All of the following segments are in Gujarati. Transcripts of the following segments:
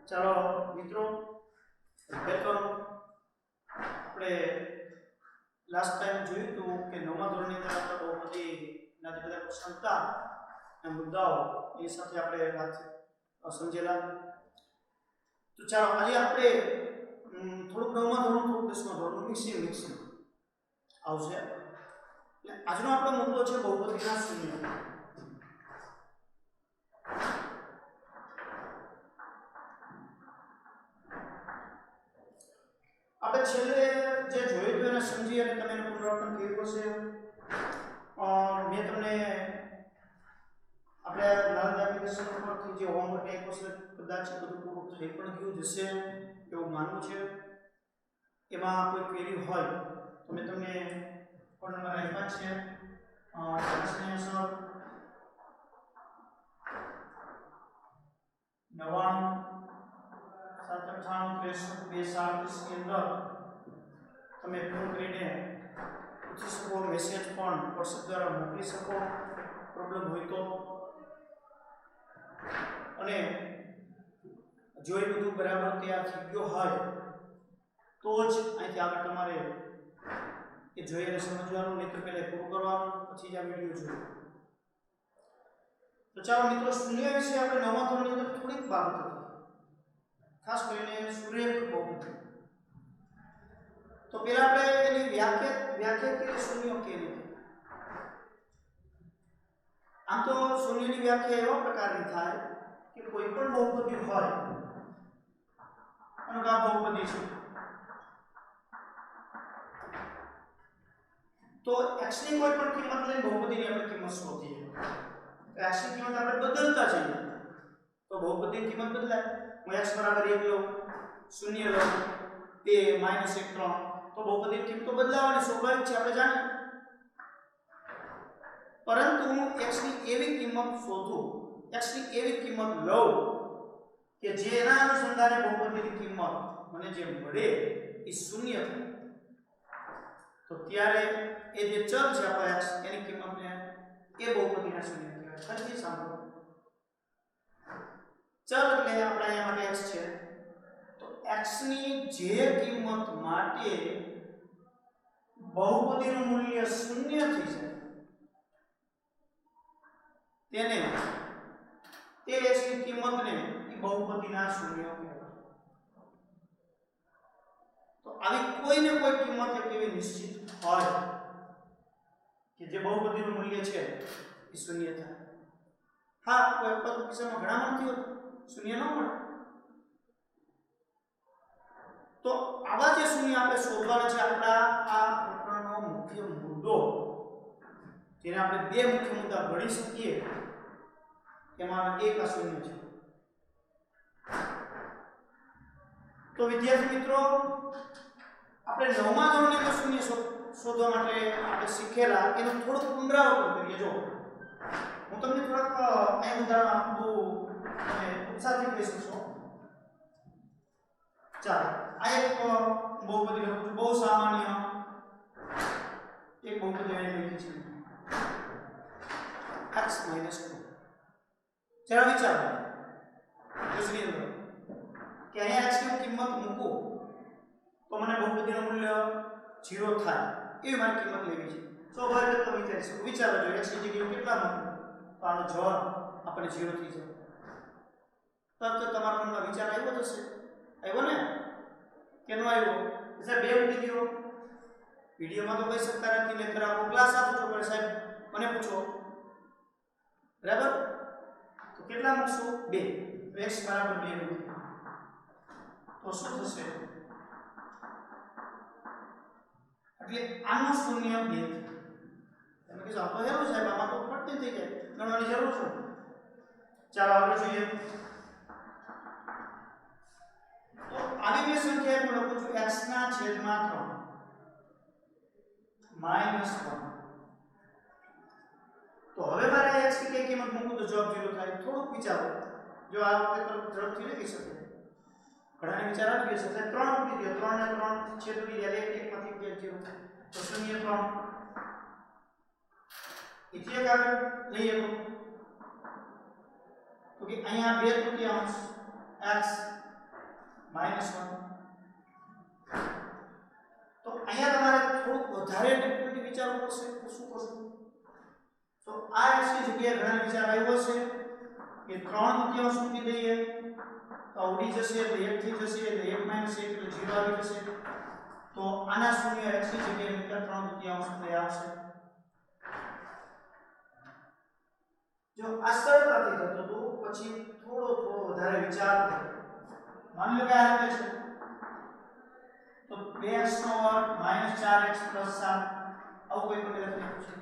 ચાલો મિત્રો, વેલકમ. આપણે લાસ્ટ ટાઈમ જોયું હતું કે નવમા ધોરણની અંદર આપણે બહુ બધી ના જે બધા પ્રશ્નતા અને મુદ્દાઓ એ સાથે આપણે વાત સમજેલા. તો ચાલો આજે આપણે થોડુંક નવમા ધોરણ થોડુંક 10મા ધોરણ મિક્સિંગ આવશે. એટલે આજનો આપણો મુદ્દો છે બહુપદીના શૂન્ય. આપણે છેલ્લે જે જોયું હતું એને સમજી અને તમે એનું પુનરાવર્તન કર્યું હશે. મેં તમને આપણે નારદ એપ્લિકેશન પરથી જે હોમવર્ક આપ્યો છે કદાચ બધું પૂરું થઈ પણ ગયું હશે એવું માનવું છે. એમાં કોઈ ક્વેરી હોય તો મેં તમને ફોન નંબર આપ્યા છે. સર 99 798 ની અંદર તમે ફોન કરીને પૂછી શકો, મેસેજ પણ WhatsApp દ્વારા મોકલી શકો પ્રોબ્લેમ હોય તો. અને જો એ બધું બરાબર તૈયાર થઈ ગયો હોય તો જ અહીંથી આગળ તમારે એ જોઈને સમજવાનું, નહીં તો પહેલા પૂરું કરવાનું, પછી જ આ વિડીયો જોયો. તો ચાલો મિત્રો, શૂન્ય વિશે આપણે નવમા ધોરણની અંદર થોડીક બાબત હતી, ખાસ કરીને સૂર્યક બહુપદી. તો પહેલા આપણે એની વ્યાખ્યા કરીએ શૂન્ય કેવી રીતે. આમ તો શૂન્યની વ્યાખ્યા એવા પ્રકારની થાય કે કોઈ પણ બહુપદી હોય, અને આ બહુપદી છે તો x ની કોઈ પણ કિંમત લઈને બહુપદીની આપણે કિંમત શોધીએ. x ની કિંમત આપણે બદલતા જઈએ તો બહુપદીની કિંમત બદલાય. હું x બરાબર 1 લઉં, 0 લઉં, 2 -1 3, તો બહુપદીની કિંમત તો બદલાવાની સ્વાભાવિક છે, આપણે જાણીએ. પરંતુ હું x ની એવી કિંમત શોધું, x ની એવી કિંમત લઉં કે જેના અનુસંધાને બહુપદીની કિંમત મને જે મળે એ 0 થાય. તો ત્યારે એ જે ચલ છે આપણા x એની કિંમતને એ બહુપદીના શૂન્ય કહેવાય. ફરીથી સાંભળો, ચલ એટલે આપણા અહીંયા માટે x છે, તો x ની જે કિંમત માટે બહુપદીનું મૂલ્ય 0 થઈ જાય તેને તે x ની કિંમતને એ બહુપદીના શૂન્ય કહેવાય. તો આવી કોઈને કોઈ કિંમત એવી નિશ્ચિત હોય કે જે બહુપદીનું મૂલ્ય છે એ 0 થાય. હા, કોઈ પદ કિસ્સામાં ઘણા નથી હોતું, 0 ન મળે. તો આવા જે શૂન્ય આપણે શોધવાના છે, આપણા આ પ્રકરણનો મુખ્ય મુદ્દો, જેને આપણે બે મુખ્ય મુદ્દા ગણી શકીએ, એમાં એક આ શૂન્ય છે. તો વિદ્યાર્થી મિત્રો, આપણે નવમા ધોરણની અંદર શૂન્ય શોધવા માટે આપણે શીખેલા એનું થોડું પુનરાવર્તન કરીએ. જો હું તમને થોડાક અહીં ઉદાહરણ આપું અને ઉત્સાહથી કહી શકશો. ચાલો, આ એક બહુપદી લખું છું, બહુ સામાન્ય એક બહુપદી અહીં લખી છે, x - 2. જરા વિચારો દૂસરી અંદર કે અહીંયા x ની કિંમત મૂકું તો મને બહુપદીનું મૂલ્ય 0 થાય એવી મારી કિંમત લેવી છે. સ્વાભાવિક તો વિચારીશું, વિચારો જો x ની જગ્યાએ કેટલા મૂકું તો આનો જવાબ આપણે 0 થઈ જાય. તરત તમારા મનમાં વિચાર આવ્યો જ હશે, આવ્યો ને? કેનો આવ્યો? સાહેબ 2 મૂકી દો. વિડીયોમાં તો કહી શકતા નથી, નહીતર આખો ક્લાસ આપો છો, પણ સાહેબ મને પૂછો, બરાબર? તો કેટલા મૂકશું? 2. તો x બરાબર 2 મૂકી તો શું થશે? એટલે આનો શૂન્ય 2 થાય. તમે કહેશો આ તો હેરું સાહેબ, આમાં તો પડતી થઈ જાય, ગણવાની જરૂર છે. ચાલો આગળ જોઈએ. તો આવી બે સંખ્યા હું લખું છું x ના છેદમાં 3 -1. તો હવે મારે x ની કઈ કિંમત મૂકું તો જવાબ 0 થાય. થોડુંક વિચારો, જો આ વખતે તરફ ઝડપથી લખી શકો. ઘણાને વિચાર આવી ગયો છે, 3 મૂકી દો, 3 ને 3 છેદવી દે, એક માંથી 0 તો 0 3. એટલે એક આગળ લઈએ તો કે અહીંયા 2/3 x -1. તો અહીંયા તમારે થોડુંક વધારે ડિફરન્ટલી વિચારવું પડશે તો શું કરશો? તો આ x ની જગ્યાએ ઘણા વિચાર આવ્યો છે કે 3/4 મૂકી દઈએ તો ઉડી જશે એટલે 1 થઈ જશે એટલે 1 - 1 એટલે 0 આવી જશે. તો આના શૂન્ય x ની જગ્યાએ મૂક્યા 3/4 થઈ આવશે. જો આ સરળતાથી થતો તો પછી થોડો વધારે વિચાર કરો. માની લો કે આ રીતે છે તો 2x નો વર્ગ -4x + 7 આવું કોઈ પણ લખી છે.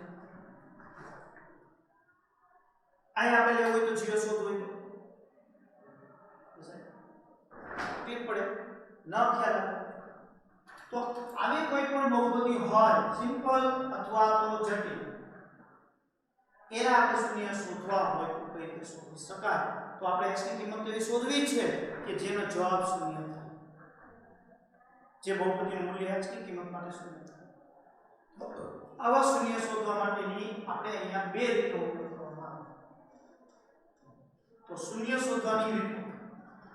અહીં આપણે લેવું હોય તો 0 શોધવું હોય તો ટીપ પડે ન ખ્યાલ આવે તો આવી કોઈ પણ બહુપદી હોય સિમ્પલ અથવા તો જટિલ એના આપણે શૂન્ય શોધવા હોય તો કઈ રીતે શોધી શકાય? તો આપણે x ની કિંમત એવી શોધવી છે કે જેનો જવાબ શૂન્ય થાય, જે બહુપદીનું મૂલ્ય x ની કિંમત માટે શૂન્ય થાય. આવા શૂન્ય શોધવા માટેની આપણે અહીંયા બે રીતો ઉપયોગમાં આવે. તો શૂન્ય શોધવાની રીતો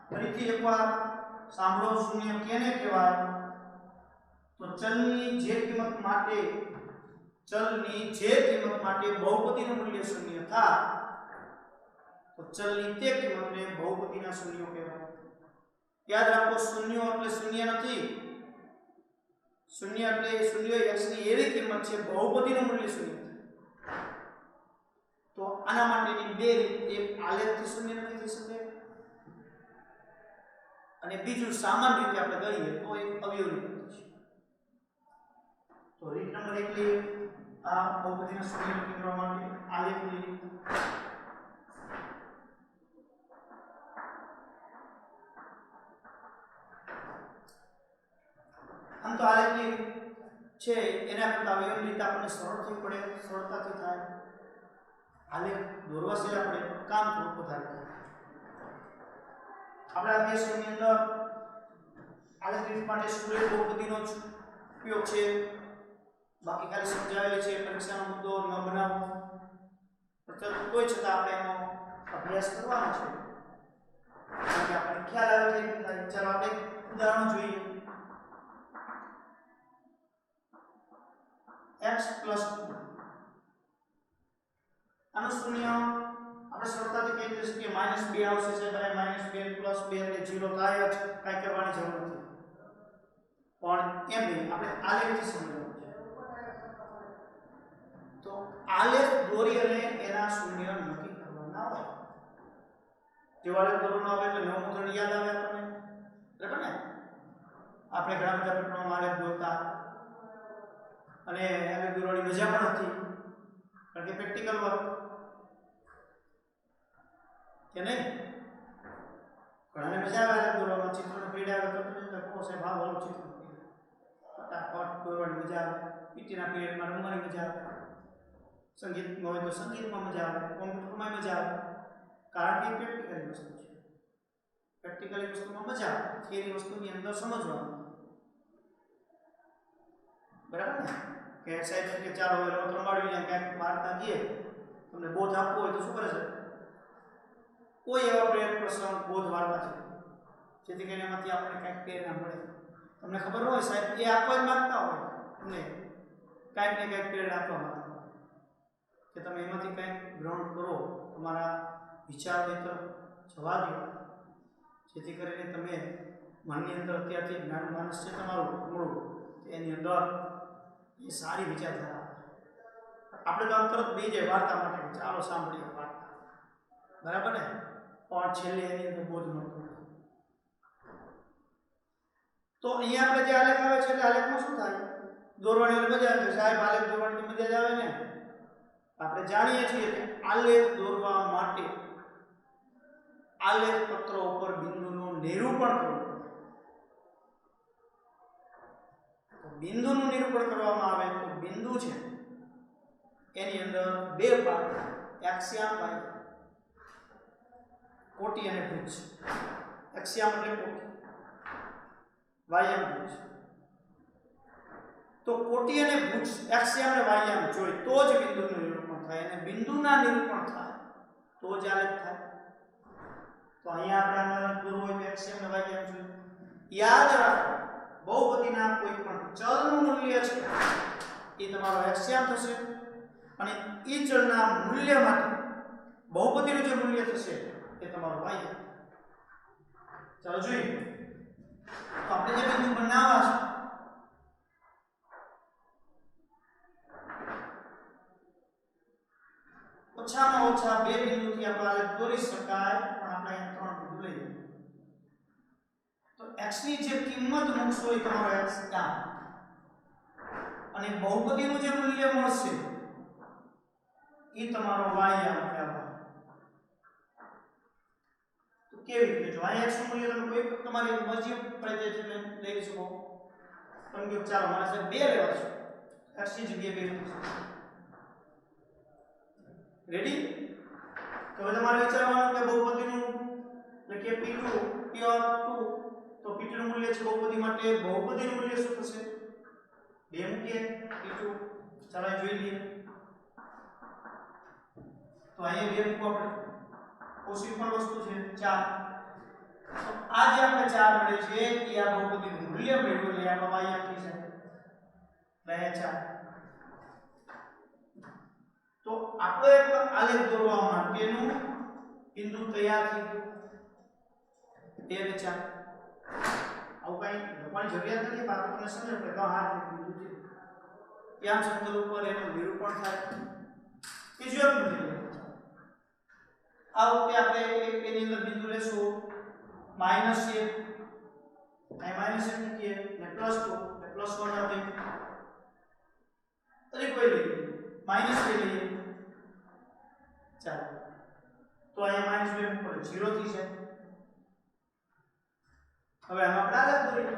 ફરીથી એકવાર સાંભળો. શૂન્ય કેને કહેવાય? તો ચલની જે કિંમત માટે બહુપદીનું મૂલ્ય શૂન્ય થાય તો ચલની તે કિંમતને બહુપદીના શૂન્યો કહેવાય. યાદ રાખો, શૂન્યો એટલે શૂન્ય નથી. શૂન્ય એટલે શૂન્ય x ની એવી કિંમત છે બહુપદીનું મૂલ્ય શૂન્ય થાય. તો આના માટેની બે રીત, એક આલેખથી શૂન્ય નથી થઈ શકે અને બીજું સામાન્ય રીતે આપણે કહીએ તો એક અવયવી રીત છે. તો રીત નંબર 1 લઈએ. આ બહુપદીના શૂન્ય નક્કી કરવા માટે આલેખની રીત. આમ તો આલેખની છે એના કરતા અવયવી રીત આપણને સરળથી પડે, સરળતાથી થાય. આલેખ દોરવા સિવાય આપણે કામ થોડું વધારે થાય. આપણા અભ્યાસક્રમની અંદર આલેખ રીત માટે સ્કૂલે બહુપદીનો જ ઉપયોગ છે. બાકી ખાલી સમજાવેલી છે, પરીક્ષાનો મુદ્દો ન બનાવો. પણ કોઈ છતાં આપણે એનો અભ્યાસ કરવાનો છે કે આપણને ખ્યાલ આવે છે. ચાલો આપણે ઉદાહરણ જોઈએ. x + 2 આનું શૂન્ય આપણે સરળતાથી કહી દઈએ કે -2 આવશે. સાહેબ -2 + 2 એટલે 0 થાય જ, કાંઈ કરવાની જરૂર નથી. પણ એમ નહીં, આપણે આલેખથી સમજવાનું છે. તો આલેખ દોરી અને એના શૂન્ય નક્કી કરવાના હોય. જો આલેખ દોરવાનો આવે એટલે નવમું ધોરણ યાદ આવે આપણને, બરાબર ને? આપણે ઘણા બધા પ્રકરણોમાં આલેખ દોરતા અને આલેખ દોરવાની મજા પણ હતી કારણ કે પ્રેક્ટિકલ વર્ક કે નહીં. ઘણાને મજા આવે આલેખ દોરવામાં. ચિત્રનો પીરિયડ આવે તો કહો સાહેબ હા બોલો ચિત્ર ફટાફટ દોરવાની મજા આવે. પીટીના પીરિયડમાં રમવાની મજા આવે. સંગીતમાં હોય તો સંગીતમાં મજા આવે. કોમ્પ્યુટરમાં મજા આવે કારણ કે પ્રેક્ટિકલ વસ્તુ છે. પ્રેક્ટિકલ વસ્તુમાં મજા આવે. થિયરી વસ્તુની અંદર સમજવાનું, બરાબર ને? કે સાહેબ કે ચાલો હવે રમત રમાડવી જાય, ક્યાંક વાર્તા કહીએ, તમને બોધ આપવો હોય તો શું કરે છે? કોઈ એવા પ્રસંગ બોધ વાર્તા છે જેથી કરીને એમાંથી આપણને કંઈક પ્રેરણા મળે. તમને ખબર હોય સાહેબ એ આપવા જ માંગતા હોય, તમને કાંઈક ને કાંઈક પ્રેરણા આપવા માંગતા હોય કે તમે એમાંથી કંઈક ગ્રહણ કરો, તમારા વિચારની તરફ જવા દો, જેથી કરીને તમે મનની અંદર અત્યારથી જ્ઞાન માનસ છે તમારું મૂળ, એની અંદર એ સારી વિચારધારા. આપણે તો આમ તરત બે જાય વાર્તા માટે, ચાલો સાંભળીએ વાર્તા, બરાબર ને? પણ છેલ્લે એની અંદર બોધ મળતો. તો અહીંયા આપણે જે આલેખ આવે છે એટલે આલેખમાં શું થાય? દોરવાની મજા આવે. સાહેબ આલેખ દોરવાની મજા જ આવે ને. આપણે જાણીએ છીએ કે આલેખ દોરવા માટે આલેખ પત્ર ઉપર બિંદુનું નિરૂપણ કરવું પડે. બિંદુનું નિરૂપણ કરવામાં આવે તો બિંદુ છે એની અંદર બે ભાગ, એક્સ્યામ ભાઈ કોટી અને ભુજ. એક્સ્યામ એટલે કોટી, વાયામ ભુજ. તો કોટી અને ભુજ, એક્સ્યામ અને વાયામ જોઈ તો જ બિંદુનું નિરૂપણ થાય, અને બિંદુના નિરૂપણ થાય તો જ આલેખ થાય. તો અહીંયા આપણે આલેખ દોરવો હોય તો એક્સ્યામ અને વાયામ જોઈએ. યાદ રાખો બહુપદીના કોઈ પણ ચલનું મૂલ્ય છે એ તમારો એક્સ્યામ થશે અને એ ચલના મૂલ્ય માટે બહુપદીનું જે મૂલ્ય થશે એ તમારો y. ચાલો જોઈએ. તો આપણે જે બિંદુ બનાવવા છે ઓછામાં ઓછા બે બિંદુથી આપણે આલેખ દોરી શકાય, પણ આપણે અહીંયા ત્રણ બિંદુ લઈએ. તો x ની જે કિંમત મૂકશો એ તમારો x આમ અને બહુપદીનું જે મૂલ્ય મળશે એ તમારો y આમ કહેવાય. તો કેવી રીતે જો અહીંયા x નું મૂલ્ય તમે કોઈ તમારી મરજી પ્રમાણે લઈ શકો. તમે કહો ચાલો મારે સાહેબ 2 લેવા છે, x ની જગ્યાએ 2 મૂકશું. રેડી? તો હવે તમારે વિચારવાનું કે બહુપદીનું એટલે કે p2 તો p2 નું મૂલ્ય છે બહુપદી માટે, બહુપદીનું મૂલ્ય શું થશે? 2 મૂકીએ p2. ચાલો જોઈ લઈએ. તો અહીંયા 2 મૂકો આપણે. ઓછી પણ વસ્તુ છે 4. તો આ જે આપણે 4 મળે છે એ આ બહુપદીનું મૂલ્ય મેળવ્યું એટલે આપણો y આખી છે. એટલે 4. તો આપણો એક આલેખ દોરવા માટેનું બિંદુ તૈયાર થઈ ગયું. 2 અને 4. આવું કઈ લખવાની જરૂરિયાત નથી, બાકી તમને સમજો કે હા બિંદુ છે. ત્યાં સમતલ ઉપર એનું નિરૂપણ થાય. બીજું એક બિંદુ આ વખતે આપણે એની અંદર બિંદુ લેશું -1. અહીં -1 મૂકીએ ને +2 એટલે +1 આવે. તરી કોઈ લઈએ -2 લઈએ. ચાલો તો અહીંયા -2 મૂકો 0 થી છે. હવે આમાં આપણે આલેખ દોરીએ.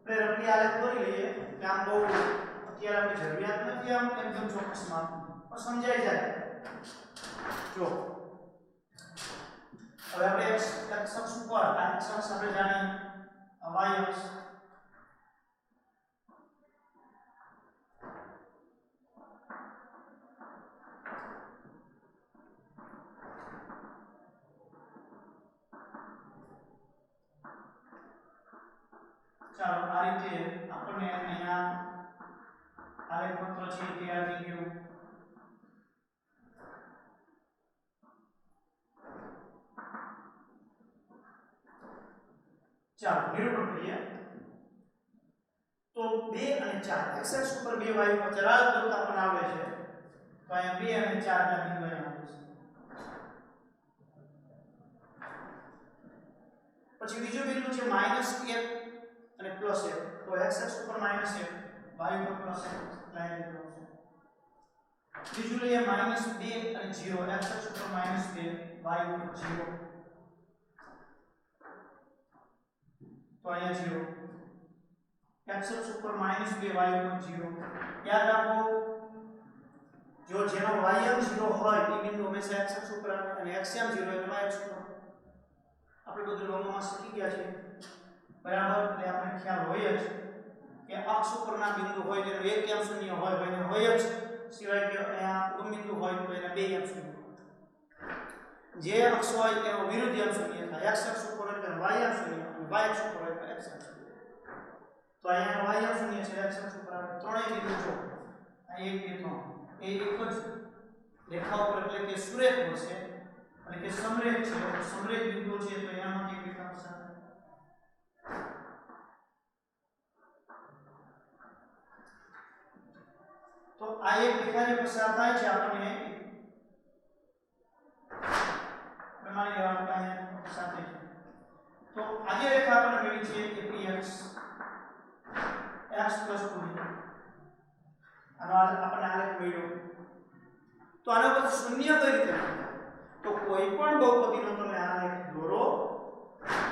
આપણે રફલી આલેખ દોરી લઈએ કે આમ બહુ અત્યારે આપણી જરૂરિયાત નથી આમ એકદમ ચોક્કસમાં, પણ સમજાઈ જાય. જો હવે આપણે x અક્ષ ઉપર આ x અક્ષ આપણે જાણીએ y અક્ષ. ચાલો આ રીતે આપણને અહીંયા આલેખ પત્ર છે તૈયાર થઈ ગયું. ચાલો નિરૂપણ કરીએ. તો 2 અને 4 x અક્ષ ઉપર 2 y ઉપર ચરાલ કરતા પણ આવે છે. તો અહીંયા 2 અને 4 ના બિંદુ અહીંયા આવે છે. પછી બીજું બિંદુ છે -1 અને +1. તો x અક્ષ ઉપર -1, y ઉપર +1 લાઈન દોરશે. બીજું લઈએ -2 અને 0. x અક્ષ ઉપર -2, y ઉપર 0. તો અહીંયા 0. x અક્ષ ઉપર -2, y ઉપર 0. યાદ રાખો જો જેનો y અંશ 0 હોય એ બિંદુ હંમેશા x અક્ષ ઉપર આવે અને x અંશ 0 એટલે y અક્ષ ઉપર. આપણે બધું નોમમાં શીખી ગયા છે બરાબર. એટલે આપણે ખ્યાલ હોય જ કે અક્ષ ઉપરના બિંદુ હોય તેનો એક શૂન્ય હોય જ, સિવાય કે અહીંયા બિંદુ હોય તો એના 2 શૂન્ય. જે અક્ષ હોય તેનો વિરુદ્ધ શૂન્ય થાય. x અક્ષ ઉપર એટલે y શૂન્ય અને y અક્ષ ઉપર એટલે x શૂન્ય. તો અહીંયા y શૂન્ય છે, x અક્ષ ઉપર ત્રણેય બિંદુ જો આ 1 2 3 એ એક જ રેખા ઉપર એટલે કે સુરેખ હશે અને કે સમરેખ છે. સમરેખ બિંદુ છે તો એનામાંથી એક રેખા પસાર થાય. તો આ એક રેખા જે પસાર થાય છે આપણને માની લેવાનું કે અહીંયા પસાર થાય છે. તો આ જે રેખા આપણને મળી છે એ px x + 2 આનો આપણને આલેખ મળ્યો. તો આના પર શૂન્ય કઈ રીતે મળે? તો કોઈ પણ બહુપદીનો તમે આલેખ દોરો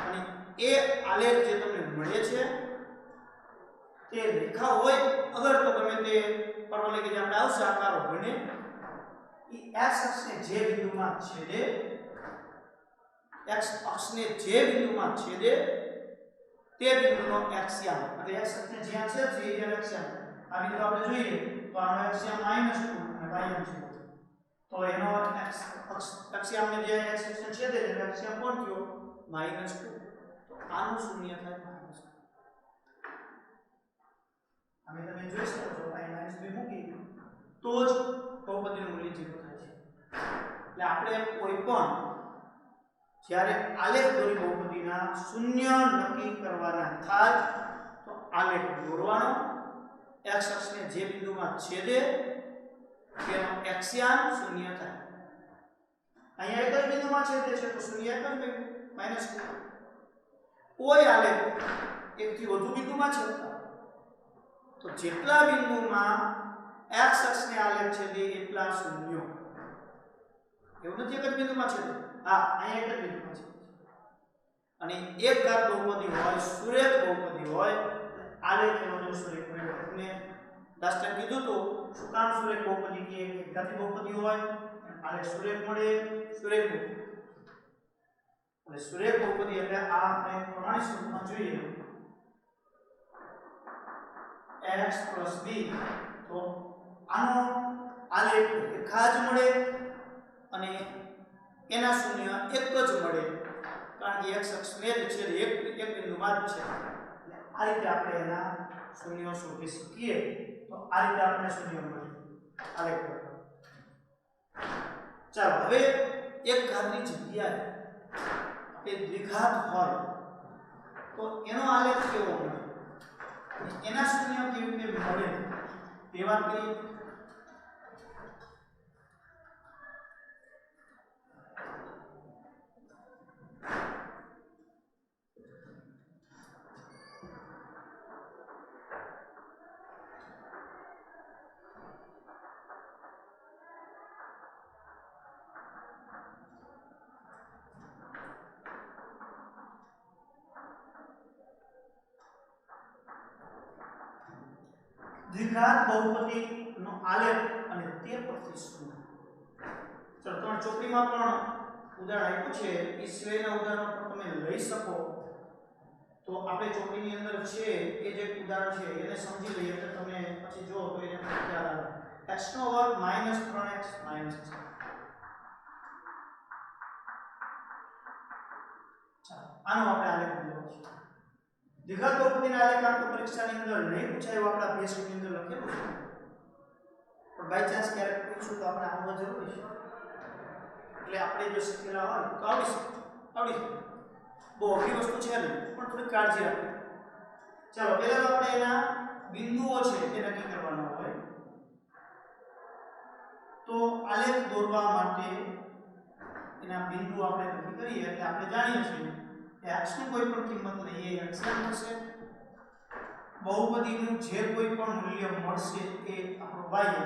અને એ આલેખ જે તમને મળે છે તે રેખા હોય અગર તો તમે તે પરવલય કે જે આપણે આવશે આકારો બને એ x અક્ષને જે બિંદુમાં છેદે તે બિંદુનો એક્સ્યામ એટલે x અક્ષને જ્યાં છે એ એક્સ્યામ. આ બિંદુ આપણે જોઈએ તો આનો એક્સ્યામ -2 અને y y m 0 તો એનો x અક્ષાંશને જે x અક્ષને છેદે છે એટલે અક્ષાંશ કોણ થયો -2 તો આનું શૂન્ય થાય -2 અમે તમે જોઈ શકો છો અહીં -2 મૂકી તો જ બહુપદીનું મૂલ્ય 0 થાય છે એટલે આપણે કોઈ પણ જ્યારે આલેખ દોરી બહુપદીના શૂન્ય નક્કી કરવાના થાય તો આલેખ દોરવાનો x અક્ષને જે બિંદુમાં છેદે તેનો અક્ષાંશ શૂન્ય થાય અહીંયા એક જ બિંદુમાં છેદે છે તો શૂન્ય એક જ બન્યું -2 કોઈ આલેખ એકથી વધુ બિંદુમાં છેદતા તો જેટલા બિંદુમાં x અક્ષને આલેખ છેદે એટલા શૂન્યો એવું નથી એક જ બિંદુમાં છેદે હા અહીંયા એક જ બિંદુમાં છેદે અને એક ઘાત બહુપદી હોય સુરેખ બહુપદી હોય આલેખ એનો જો સુરેખ હોય એટલે દાખલા કીધું તો શું કામ સુરેખ બહુપદી કે એક ઘાતી બહુપદી હોય આલેખ સુરેખ મળે સુરેખ બહુપદી એટલે સુરેખ બહુપદી એટલે આ આપણે પ્રમાણિત સ્વરૂપમાં જોઈએ x + b તો આનો આલેખ એક જ મળે અને એના શૂન્ય એક જ મળે કારણ કે x અક્ષને જ છે એક બિંદુમાં જ છે એટલે આ રીતે આપણે એના શૂન્યો શોધી શકીએ તો આ રીતે આપણને શૂન્ય મળે આલેખ ચાલો હવે એક ઘાતની જગ્યાએ આપણે દ્વિઘાત હોય તો એનો આલેખ કેવો મળે એના શૂન્ય કેવી રીતે મળે તે વાત કરીએ દ્વિઘાત બહુપદીનો આલેખ અને તે પરથી શું ચલો તમે ચોપડીમાં પણ ઉદાહરણ આપ્યું છે એ સિવાયના ઉદાહરણો પણ તમે લઈ શકો તો આપણે ચોપડીની અંદર છે એ જે ઉદાહરણ છે એને સમજી લઈએ તો તમે પછી જો તો એને ખ્યાલ આવે x નો વર્ગ -3x - 6 ચાલો આનો આપણે આલેખ લીધો છે દ્વિઘાત બહુપદીના આલેખાંક તો પરીક્ષાની અંદર નહીં પૂછાયો આપણા અભ્યાસક્રમની અંદર લખેલું છે પણ બાય ચાન્સ ક્યારેક પૂછ્યું તો આપણે આવવા જરૂરી છે એટલે આપણે જો શીખેલા હોય તો આવડી બહુ અઘરી વસ્તુ છે નહીં પણ થોડી કાળજી રાખવી ચાલો પહેલા તો આપણે એના બિંદુઓ છે તે નક્કી કરવાના હોય તો આલેખ દોરવા માટે એના બિંદુ આપણે નક્કી કરીએ એટલે આપણે જાણીએ છીએ x ની કોઈ પણ કિંમત લઈએ અક્ષાંશ મળશે બહુપદીનું જે કોઈ પણ મૂલ્ય મળશે એ આપણો y છે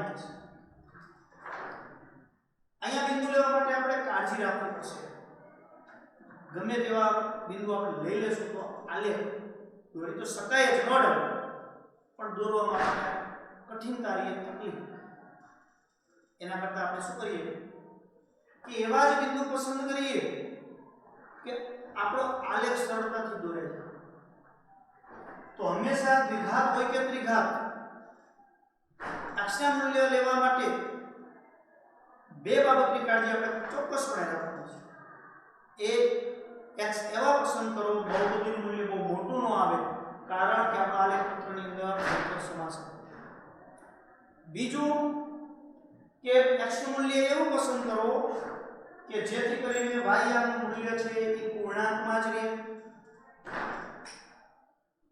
અહીંયા બિંદુ લેવા માટે આપણે કાળજી રાખવી પડશે ગમે તેવા બિંદુ આપણે લઈ લેશું તો આલેખ દોરી તો શકાય જ નડે પણ દોરવામાં આપણે કઠિનતા રહે તકલીફ એના કરતા આપણે શું કરીએ કે એવા જ બિંદુ પસંદ કરીએ કે આપણો આલેખ સરળતાથી દોરે છે તો હંમેશા દ્વિઘાત હોય કે ત્રિઘાત અક્ષના મૂલ્ય લેવા માટે બે બાબતની કાળજી આપણે ચોક્કસપણે રાખવાની છે એક x એવા પસંદ કરો બહુપદીનું મૂલ્ય બહુ મોટું ન આવે કારણ કે આપણા આલેખ પત્રની અંદર વેક્ટર સમાસ છે બીજું કે x નું મૂલ્ય એવું પસંદ કરો કે જેથી કરીને y નું મૂલ્ય છે એ પૂર્ણાંકમાં જ રહે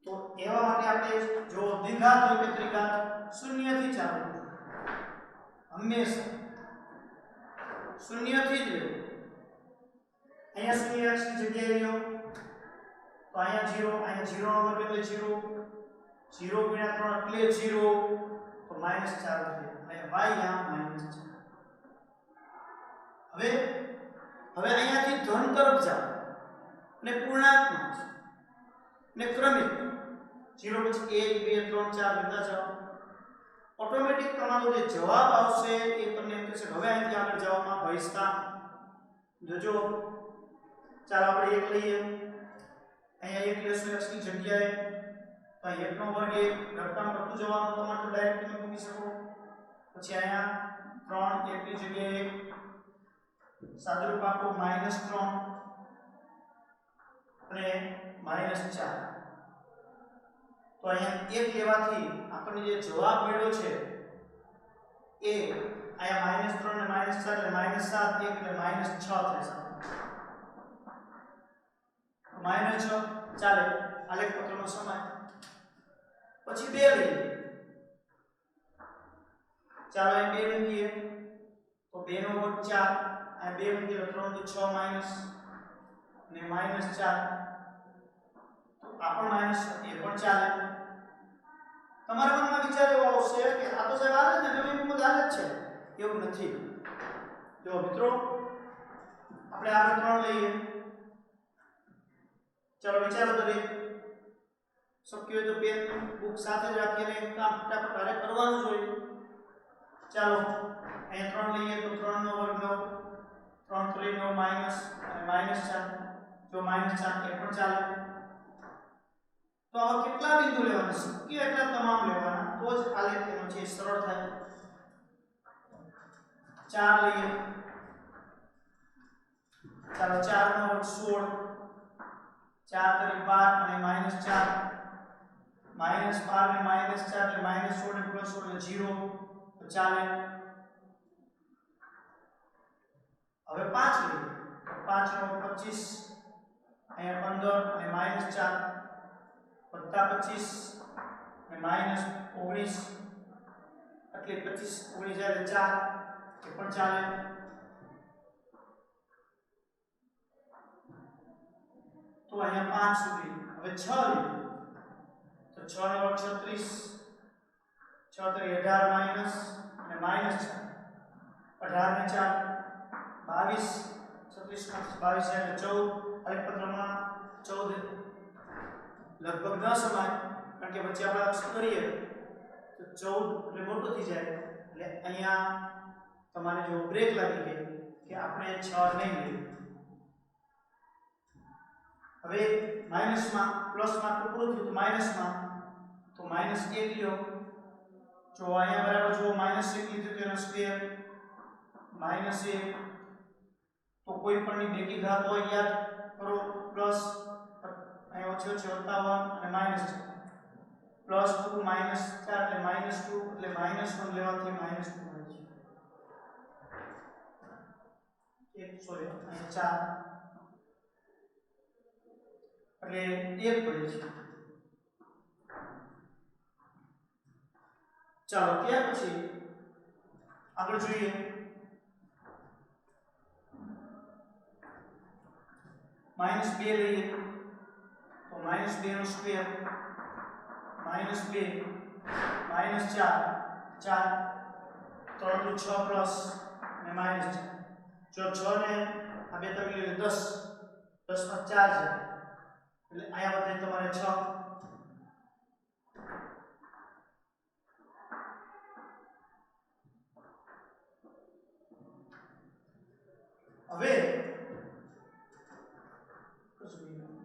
તો એવા માટે આપણે જો દ્વિઘાત હોય કે ત્રિઘાત શૂન્યથી ચાલુ હંમેશા શૂન્યથી જ લેવું અહીંયા શૂન્ય x ની જગ્યાએ લ્યો તો અહીંયા 0 અહીંયા 0 નો વર્ગ એટલે 0 0 ગુણ્યા 3 એટલે 0 તો -4 થાય અહીંયા y -4 હવે અહીંયાથી ધન તરફ જાઓ ને પૂર્ણાંકમાં છે ને ક્રમિક 0 પછી 1 2 3 4 બધા જાઓ ઓટોમેટિક તમારો જે જવાબ આવશે એ તમને એમ કહેશે હવે અહીંથી આગળ જવામાં ભયસ્તા જોજો ચાલો આપણે 1 લઈએ અહીંયા 1 લેશું x ની જગ્યાએ તો 1 નો વર્ગ 1 ઘાતાંક કરતું જવાનું તમારે તો ડાયરેક્ટ તમે મૂકી શકો પછી અહીંયા 3 એકની જગ્યાએ સાદુરૂપ આપો -3 અને -4. તો અહીંયા 1 લેવાથી આપણને જે જવાબ મળ્યો છે એ અહીંયા -3 ને -4 એટલે -7, 1 એટલે -6 થશે. -6 ચાલે આલેખ પત્રનો સમય. પછી 2 લઈએ. ચાલો અહીં 2 મૂકીએ તો 2 નો વર્ગ 4, અહીં 2 મૂકીએ તો 3 × 6 માઈનસ અને -4. તો આ પણ માઈનસ એ પણ ચાલે. તમારા મનમાં વિચાર એવો આવશે કે આ તો સાહેબ આવે ને તમે એમ બધા જ છે. એવું નથી. જો મિત્રો આપણે આ 3 લઈએ. ચાલો વિચારો દરેક શક્ય હોય તો પેન બુક સાથે જ રાખીને કામ ફટાફટ હારે કરવાનું જોઈએ. ચાલો અહીંયા 3 લઈએ તો 3 નો વર્ગ 9, 3 × 3 = માઈનસ અને -4. જો -4 એ પણ ચાલે. તો આવા કેટલા બિંદુ લેવાના શક્ય એટલા તમામ લેવાના તો જ આલેખ એનો છે સરળ થાય. 4 લઈએ. ચાલો 4 નો વર્ગ 16, 4 × 12 અને -4, -12 ને -4 એટલે -16 ને +16 એટલે 0 તો ચાલે. હવે 5 લઈએ. 5 નો 25, અહીંયા 15 અને -4 વત્તા 25 અને -19 એટલે 25 19 એટલે 4 એ પણ ચાલે. તો અહીંયા 5 સુધી. હવે 6 લઈએ તો 6 નો વર્ગ 36, 6 × 18 માઈનસ અને -4, 18 ને 4 22, 36 22 એટલે 14. આલેખ પત્રમાં 14 લગભગ ન સમાય કારણ કે વચ્ચે આપણે અક્ષર કરીએ તો 14 એટલે મોટું થઈ જાય. એટલે અહીંયા તમારે જો બ્રેક લાગી ગઈ કે આપણે 6 નહીં લઈએ. હવે માઈનસમાં પ્લસમાં પૂરું થયું તો માઈનસમાં તો -1 લ્યો. જો અહીંયા બરાબર જો -1 લીધું તેનો સ્ક્વેર -1 તો કોઈ પણની બેકી ઘાત હોય યાદ કરો પ્લસ અહીં ઓછો છે વત્તા 1 અને -4 +2 -4 એટલે -2 એટલે -1 લેવાથી -2 મળે છે. સોરી અહીં 4 એટલે 1 પડે છે. ચાલો ત્યાર પછી આગળ જોઈએ. -2 લઈએ તો -2 નો સ્ક્વેર -2 -4 4 3 × 6 પ્લસ અને -4. જો 6 ને આ બે તરી લે 10, 10 માં 4 છે એટલે આયા વધે તમારે 6. હવે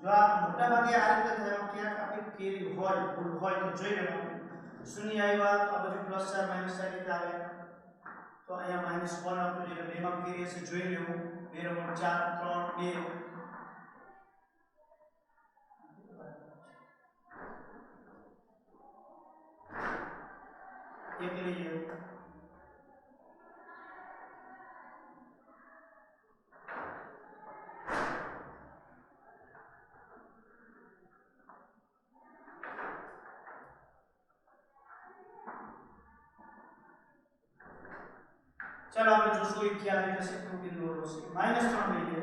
જો આ મોટા ભાગે આ રીતે થાય ક્યાંક આપણી કેરી હોય ભૂલ હોય તો જોઈ લેવાનું. શૂન્ય આવ્યા તો આ બાજુ +4 -4 રીતે આવે તો અહીંયા -1 આવતું એટલે બે માં કેરી હશે જોઈ લેવું. 2 નો વર્ગ 4 3 2 1 લઈએ. चलो આપણે જોશું એ ખ્યાલ આવી જશે કે બિંદુ હશે. -3 લઈએ.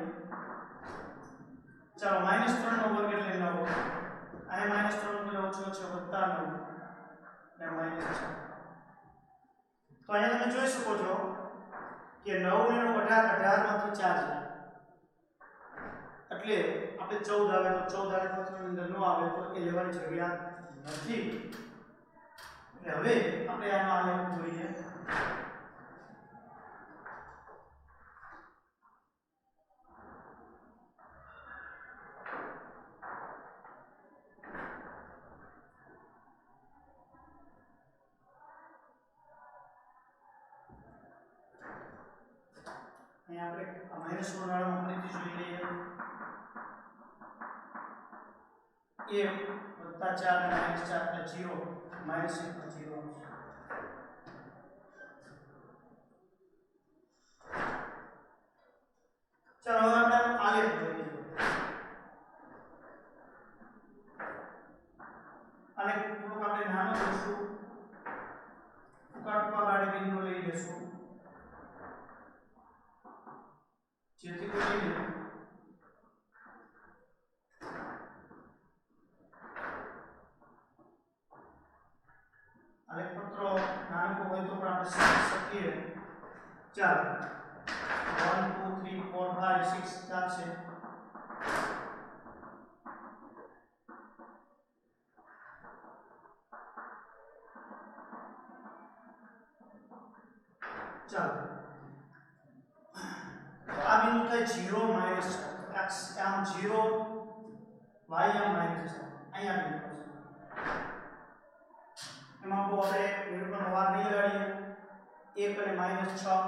ચાલો -3 નો વર્ગ એટલે 9. અહીંયા -3 નો ઓછો છે વત્તા 9 અને -4. તો અહીંયા તમે જોઈ શકો છો કે 9 ને 18 માંથી 4 છે એટલે આપણે 14 આવે તો 14 આલેખ પત્રની અંદર નો આવે તો એ લેવાની જરૂરિયાત નથી. એટલે હવે આપણે આનો આલેખ જોઈએ. અહીંયા આપણે માઈનસ 1 વાળામાં ફરીથી જોઈ લઈએ 1 + 4 અને -4 એટલે 0 -1 પર 0 આવશે. ચાલો હવે આપણે આલેખ દોરીએ. આલેખ થોડુંક આપણે નાનો દોરશું. ટૂંકા ગાડી બિંદુ લઈ લેશું જેથી કરીને આલેખ પત્રો નાનો હોય તો પણ આપણે સમજી શકીએ. ચાલો 1 2 3 4 5 6 ચાલશે. ચાલો તો આ બિંદુ થાય 0 - x આમ 0 y આમ -4 અહીંયા બિંદુ છે. એમાં બહુ આપણે નિરૂપણનો વાર નહીં લગાડીએ 1 અને -6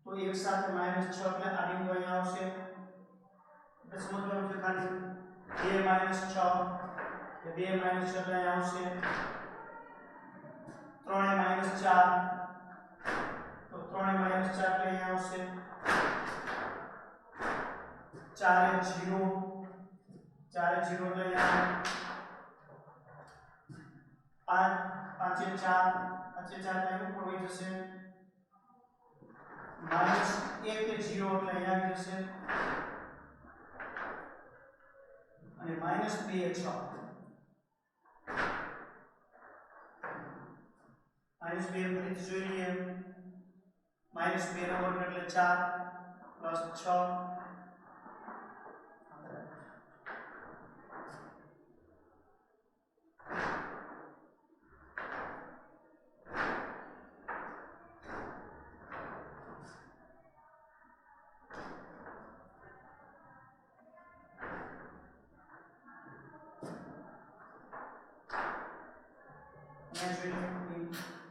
તો એક સાથે -6 એટલે આ બિંદુ અહીંયા આવશે. એટલે સમજવાનું છે ખાલી 2 - 6 એટલે 2 - 6 એટલે અહીંયા આવશે. 3 - 4 તો 3 - 4 એટલે અહીંયા આવશે. 4 - 0 4 - 0 એટલે અહીંયા 5 - 4 5 - 4 એટલે ઉપર વહી જશે. -1 કે 0 એટલે અહીંયા આવી જશે અને -2 6 -2 ફરીથી જોઈ લઈએ. -2 નો વર્ગ એટલે 4 + 6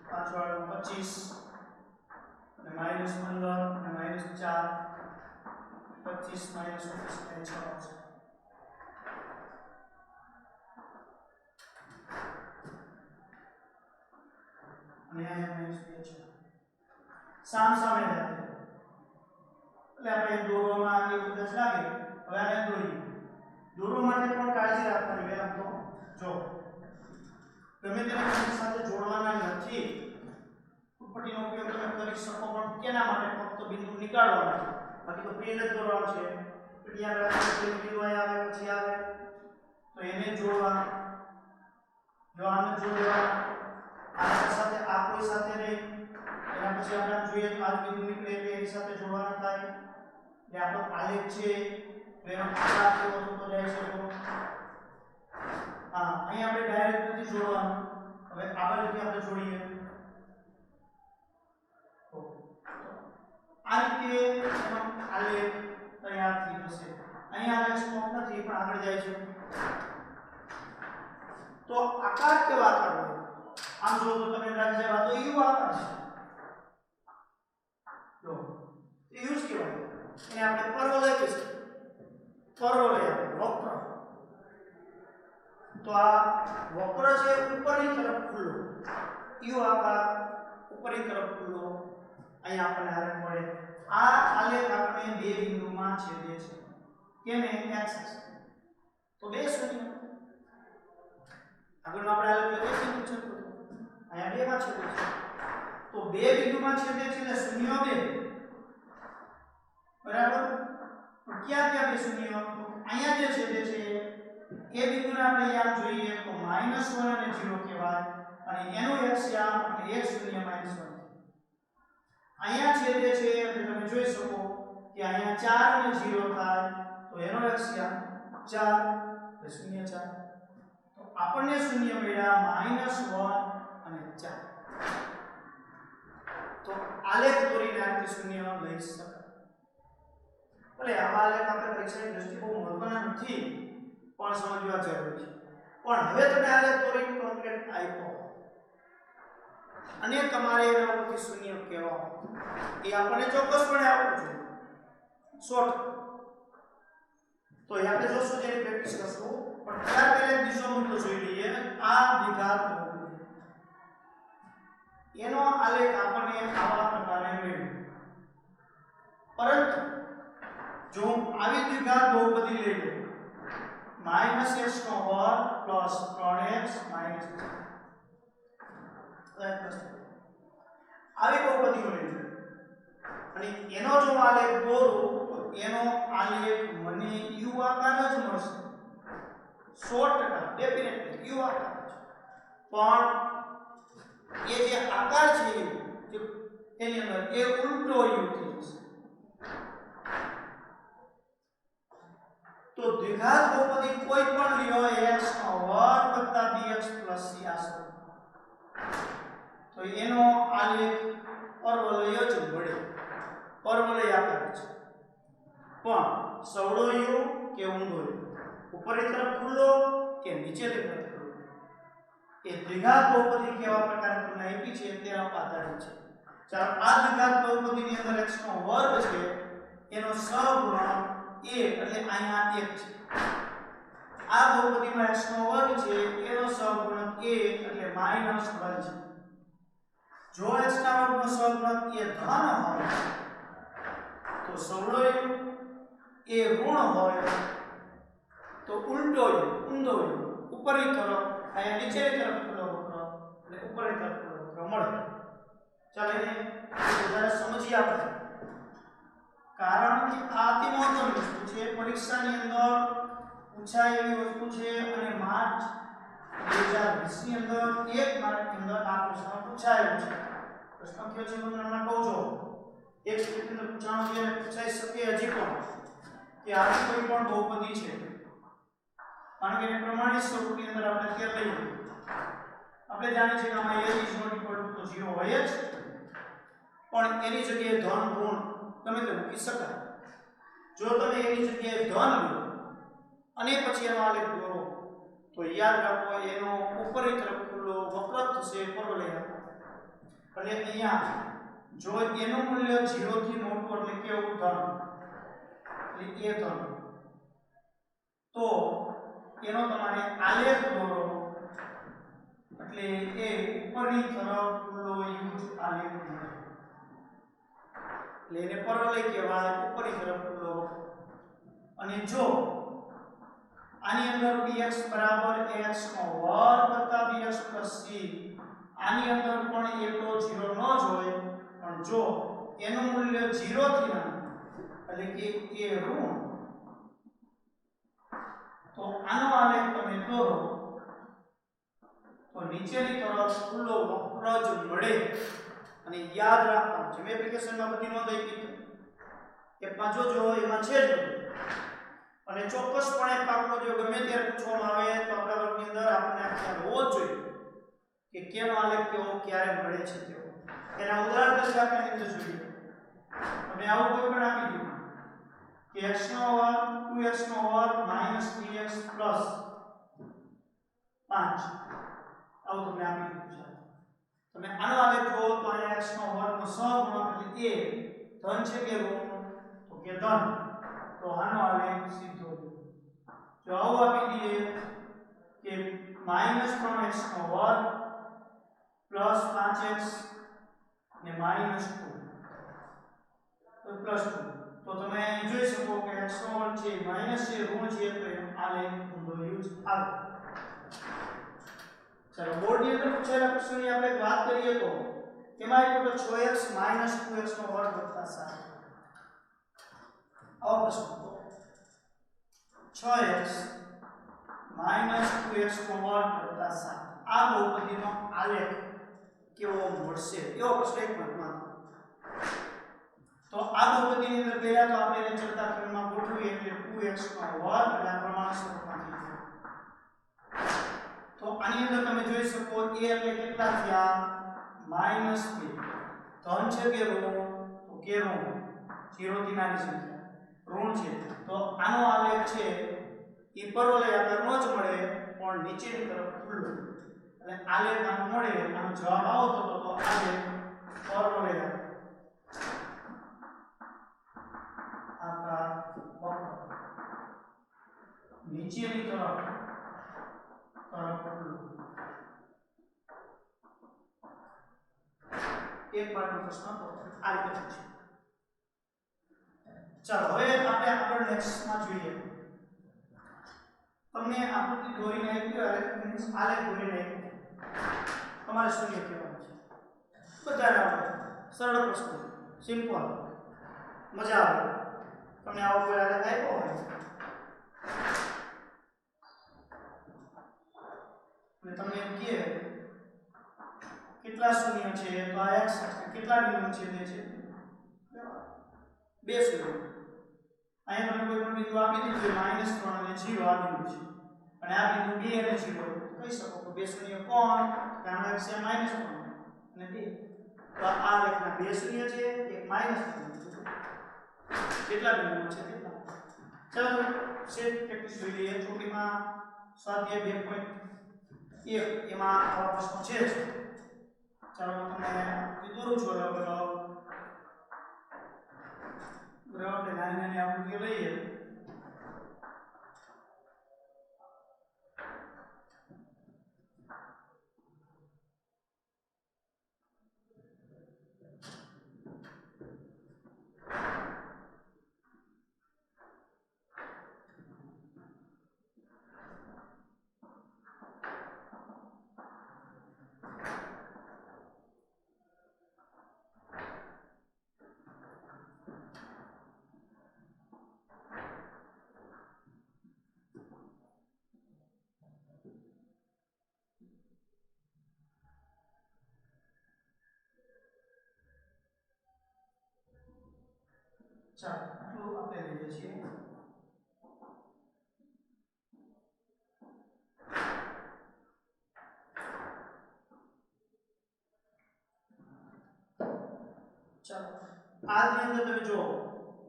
5 વાળો 25 અને -15 અને -4 25 - 25 એટલે 6 આવશે. અને અહીંયા -2 છે. સામ સામે રાખે એટલે આપણે દોરવામાં એવું કદાચ લાગે. હવે આને દોરીએ. દોરવા માટે પણ કાળજી રાખવાની પહેલા તો જો ગમે તેની સાથે જોડવાના નથી. પટ્ટીનો ઉપયોગ તમે કરી શકો પણ કેના માટે ફક્ત બિંદુ નીકાળવા માટે. બાકી તો પ્લેન જ દોરવાનું છે. એટલે આપણે બિંદુ અહીંયા આવે પછી આવે તો એને જોડવા. જો આને જોડવા આ સાથે આ કોઈ સાથે નહીં એના પછી આપણે જોઈએ તો આ બિંદુ નીકળે એટલે એની સાથે જોડવાના થાય. એટલે આપણો આલેખ છે એનો આકાર કેવો થતો જાય છે તો હા અહીં આપણે ડાયરેક્ટ નથી જોડવાનું. હવે આ બાજુથી આપણે જોડીએ તો આ રીતે એનો આલેખ તૈયાર થઈ જશે. અહીં આલેખ સ્ટોપ નથી પણ આગળ જાય છે. તો આકાર કેવા આકાર હોય આમ જો તો તમે લાગી જાય તો યુ આકાર છે. જો યુ જ કહેવાય. એને આપણે પરવલય કહીશું. પરવલય વક્ર. તો આ વક્ર છે ઉપરની તરફ ખુલ્લો યુ આકાર ઉપરની તરફ ખુલ્લો અહીંયા આપણને આલેખ મળે. આ આલેખ આપણે બે બિંદુમાં છેદે છે. કેને x તો બે શૂન્ય આગળનો આપણે આલેખ બે બિંદુ છે અહીંયા બે માં છેદે છે. તો બે બિંદુમાં છેદે છે એટલે શૂન્ય બે બરાબર. ક્યાં ક્યાં બે શૂન્ય અહીંયા જે છેદે છે એ બિંદુને આપણે યાદ જોઈએ તો -1 અને 0 કહેવાય અને એનો લક્ષ્યાંક એટલે 1 0 -1 અહીંયા છેદે છે એટલે તમે જોઈ શકો કે અહીંયા 4 અને 0 થાય તો એનો લક્ષ્યાંક 4 એટલે 0 4 તો આપણને શૂન્ય મળ્યા -1 અને 4. તો આલેખ દોરીને આ રીતે શૂન્ય લઈ શકાય. ભલે આવા આલેખ આપણે પરીક્ષાની દ્રષ્ટિએ બહુ મહત્વના નથી પણ સમજવા જરૂરી છે. પણ હવે તમે આલેખ દોરીને કમ્પ્લીટ આપ્યો અને તમારે એના ઉપરથી શૂન્ય કહેવા એ આપણને ચોક્કસપણે આવડવું જોઈએ શોર્ટ. તો એ આપણે જોશું જેની પ્રેક્ટિસ કરશું. પણ ત્યાર પહેલા બીજો મુદ્દો જોઈ લઈએ. આ દ્વિઘાત બહુપદી એનો આલેખ આપણને આવા પ્રકારે મળ્યો. પરંતુ જો આવી દ્વિઘાત બહુપદી લઈ લો -x નો વર્ગ પ્લસ 3x માઈનસ આવી બહુપદીઓ લઈ લો અને એનો જો આલેખ દોરો તો એનો આલેખ મને u આકાર જ મળશે 100% ડેફિનેટલી u આકાર છે. પણ એ જે આકાર છે એની અંદર એ ઉલટો u થઈ જશે. તો દ્વિઘાત બહુપદી કોઈ પણ લ્યો x નો વર્ગ વત્તા bx પ્લસ c આ સ્વરૂપ તો એનો આલેખ પરવલય જ મળે. પરવલય આકાર છે પણ સવળો u કે ઊંધો u, ઉપરની તરફ ખુલ્લો કે નીચેની તરફ ખુલ્લો, એ દ્વિઘાત બહુપદી કેવા પ્રકારે તમને આપી છે તેના આધારિત છે. ચાલો આ દ્વિઘાત બહુપદીની અંદર x નો વર્ગ છે એનો સહગુણક a એટલે અહીંયા 1 છે. આ બહુપદીમાં x નો વર્ગ છે એનો સહગુણક a એટલે -1 છે. જો x ના વર્ગનો સહગુણક a ધન હોય તો સવળો u, એ ઋણ હોય તો ઉલટો u ઊંધો u ઉપરની તરફ અહીંયા નીચેની તરફ ખુલ્લો વક્ર એટલે ઉપરની તરફ ખુલ્લો વક્ર મળે. ચાલો એને વધારે સમજીએ આપણે, કારણ કે આ અતિ મહત્વની વસ્તુ છે. પરીક્ષાની અંદર પૂછાય એવી વસ્તુ છે અને માર્ચ 2020 ની અંદર 1 માર્કની અંદર આ પ્રશ્ન પૂછાયેલો છે. પ્રશ્ન કયો છે તમને હમણાં કહું છું. એક સ્ટેટની અંદર પૂછાણો છે અને પૂછાઈ શકે હજી પણ કે આવી કોઈ પણ બહુપદી છે, કારણ કે એને પ્રમાણિત સ્વરૂપની અંદર આપણે અત્યારે લઈએ. આપણે જાણીએ છીએ કે આમાં a is not equal to 0 હોય જ, પણ એની જગ્યાએ ધન ઋણ તમે તે મૂકી શકાય. જો તમે એની જગ્યાએ ધન લો અને પછી એનો આલેખ દોરો તો યાદ રાખો એનો ઉપરની તરફ ખુલ્લો વક્ર થશે પરવલય. એટલે અહીંયા જો એનું મૂલ્ય 0 થી મોટું એટલે કેવું ધન એટલે a ધન, તો એનો તમારે આલેખ દોરો એટલે એ ઉપરની તરફ ખુલ્લો યુજ આલેખ મળે એટલે એને પરવલય કહેવાય, ઉપરની તરફ ખુલ્લો. અને જો આની અંદર bx બરાબર ax નો વર્ગ વત્તા bx c, આની અંદર પણ એ તો 0 ન જ હોય, પણ જો એનું મૂલ્ય 0 થી નાનું એટલે કે એ ઋણ, તો આનો આલેખ તમે દોરો તો નીચેની તરફ ખુલ્લો વક્ર જ મળે. અને યાદ રાખવાનું છે, મેં એપ્લિકેશનમાં બધી નોંધ આપી કે પાંચો જો એમાં છે જ અને ચોક્કસપણે પાકનો જો ગમે ત્યારે પૂછવામાં આવે તો આપણા વર્ગની અંદર આપણને ખ્યાલ હોવો જ જોઈએ કે કેનો આલેખ કેવો ક્યારે મળે છે તેવો. એના ઉદાહરણ તરીકે આપણે નીચે જોઈએ. તમે આવું કોઈ પણ આપી દીધું કે x નો વર્ગ 2x નો વર્ગ -3x પ્લસ 5 આવું તમને આપી દીધું છે. તમે આનો આલેખ જો તો અહીંયા x નો વર્ગનો સહગુણક એટલે a ધન છે કે ઋણ, તો કે ધન, તો આનો આલેખ સીધો. જો આવું આપી દઈએ કે -3x નો વર્ગ પ્લસ 5x ને -2 તો +2, તો તમે અહીં જોઈ શકો કે x નો વર્ગ છે માઈનસ છે ઋણ છે તો એનો આલેખ ઊંધો યુઝ આવે. ચાલો બોર્ડની અંદર પૂછાયેલા પ્રશ્નની આપણે વાત કરીએ તો તેમાં આપ્યું કે 6x 2x નો વર્ગ વત્તા 7. આવો પ્રશ્ન તો 6x 2x નો વર્ગ વત્તા 7 આ બહુપદીનો આલેખ કેવો મળશે એવો પ્રશ્ન એક માર્કમાં. તો આ બહુપદીની અંદર પહેલા તો આપણે એને ચડતા ક્રમમાં ગોઠવીએ એટલે 2x નો વર્ગ એટલે આ પ્રમાણ સ્વરૂપમાં થઈ જાય. તો આની અંદર તમે જોઈ શકો a એટલે કેટલા થયા -2, ધન છે કે ઋણ, તો કે ઋણ, 0 થી નાની સંખ્યા ઋણ છે, તો આનો આલેખ છે એ પરવલય આકારનો જ મળે પણ નીચેની તરફ ખુલ્લો એટલે આલેખ આમ મળે આનો જવાબ આવતો તો આલેખ ફોર્મ્યુલા આકાર વક્ર નીચેની તરફ એક માર્કનો પ્રશ્ન તો આ રીતે છે. ચાલો હવે આપણે આગળ નેક્સ્ટ માં જોઈએ. તમને આકૃતિ દોરીને આપ્યું મીન્સ આલેખ દોરીને આપ્યું તમારે શૂન્ય કહેવાનું છે. બધાને આવડે, સરળ પ્રશ્ન, સિમ્પલ, મજા આવે. તમને આવો કોઈ આલેખ આપ્યો હોય અને તમને એમ કહે કેટલા શૂન્ય છે તો આ x કેટલા બિંદુ છેદે છે? બે શૂન્ય. અહીંયા તમને કોઈ પણ બિંદુ આપી દીધું છે -3 અને 0 આ બિંદુ છે અને આ બિંદુ 2 અને 0 કહી શકો કે બે શૂન્ય કોણ? કારણ કે છે -3 અને 2. તો આ લેખના બે શૂન્ય છે, એક -3 કેટલા બિંદુઓ છે કેટલા? ચાલો સેટ પ્રેક્ટિસ જોઈ લઈએ. ચોપડીમાં સ્વાધ્યાય 2.1 એમાં આવા પ્રશ્નો છે. ચાલો હું તમને દોરું છું. બરાબર નાની નાની આકૃતિઓ લઈએ. ચાલો આટલું આપણે લઈએ છીએ. ચાલો આજની અંદર તમે જો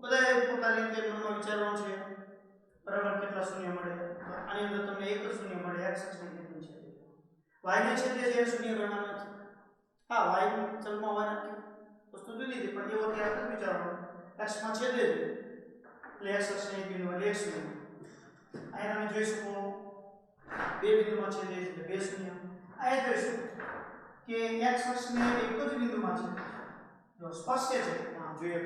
બધાએ પોતાની રીતે મનમાં વિચારવાનું છે. બરાબર કેટલા શૂન્ય મળે? તો આની અંદર તમને એક જ શૂન્ય મળે. x અક્ષની કિંમત છે y ને છેદે છે શૂન્ય ગણવાનું નથી. હા y ચલમાં y વસ્તુ જુદી છે પણ એવો ત્યાં જ વિચારવાનું. x માં છેદે છે એટલે x અક્ષની બિંદુ એટલે એક શૂન્ય. અહીંયા તમે જોઈ શકો બે બિંદુમાં છેદે છે એટલે બે શૂન્ય. અહીંયા જોઈશું કે x અક્ષને એક જ બિંદુમાં છે જો સ્પર્શે છે. હા જોઈએ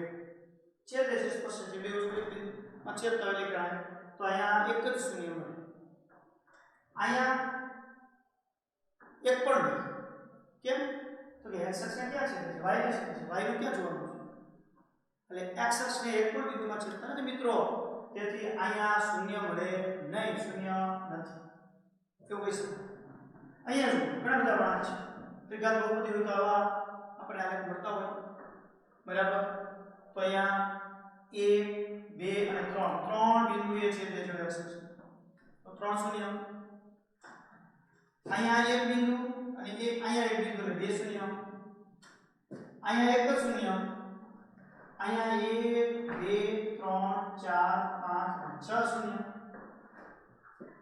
છેદે છે સ્પર્શે છે બે વસ્તુ એક બિંદુમાં છેદતા એટલે કાંઈ તો અહીંયા એક જ શૂન્ય મળે. અહીંયા એક પણ નહીં. કેમ? તો કે x અક્ષને ક્યાં છેદે છે? y ને છેદે છે. y નું ક્યાં જોવાનું છે? એટલે x અક્ષને એક પણ બિંદુમાં છેદતા નથી મિત્રો. તેથી અહીંયા શૂન્ય મળે નહીં. શૂન્ય નથી એવું કહી શકાય. અહીંયા જો ઘણા બધા વળાંક છે. ત્રિઘાત બહુપદી હોય તો આવા આપણે આલેખ મળતા હોય. બરાબર. તો અહીંયા 1 2 અને 3 બિંદુએ છેદે છે x અક્ષ. તો 3 શૂન્ય. અહીંયા એક બિંદુ અને અહીંયા એક બિંદુ એટલે બે શૂન્ય. અહીંયા એક જ શૂન્ય. અહીંયા 1 2 3 4 5 6 શૂન્ય.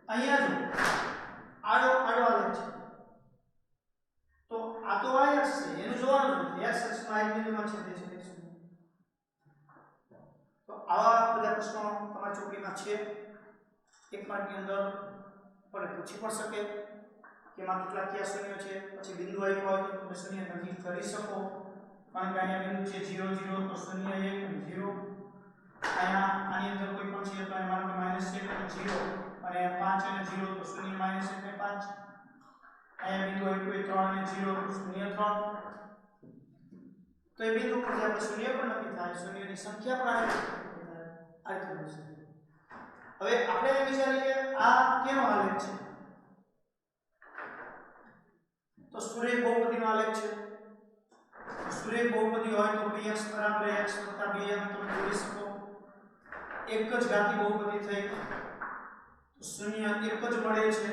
અહીંયા જો આડો આલેખ છે તો આ તો y અક્ષ છે એનું જોવાનું નથી. x અક્ષમાં એક બિંદુમાં છેદે છે એક શૂન્ય. તો આવા બધા પ્રશ્નો તમારી ચોપડીમાં છે. એક માર્કની અંદર આપણે પૂછી પણ શકે કે એમાં કેટલા કયા શૂન્ય છે. પછી બિંદુ આપ્યો હોય તો તમે શૂન્ય નક્કી કરી શકો. કારણ કે અહીંયા બિંદુ છે 0 0 તો શૂન્ય 1 અને 0. અહીંયા આની અંદર કોઈ પણ છે તો અહીંયા માનો કે -1 અને 0 અને 5 અને 0 તો શૂન્ય -1 અને 5. અહીંયા બિંદુ આપ્યો 3 અને 0 તો શૂન્ય 3. તો એ બિંદુ પર આપણે શૂન્ય પણ નક્કી થાય. શૂન્યની સંખ્યા પણ આ રીતે મળશે. હવે આપણે એ વિચારીએ આ કેનો આલેખ છે? તો સુરેખ બહુપદીનો આલેખ છે. સુરેખ બહુપદી હોય તો px બરાબર x + 2 એમ તમે જોઈ શકો. એક જ ઘાતી બહુપદી થઈ તો શૂન્ય એક જ મળે છે.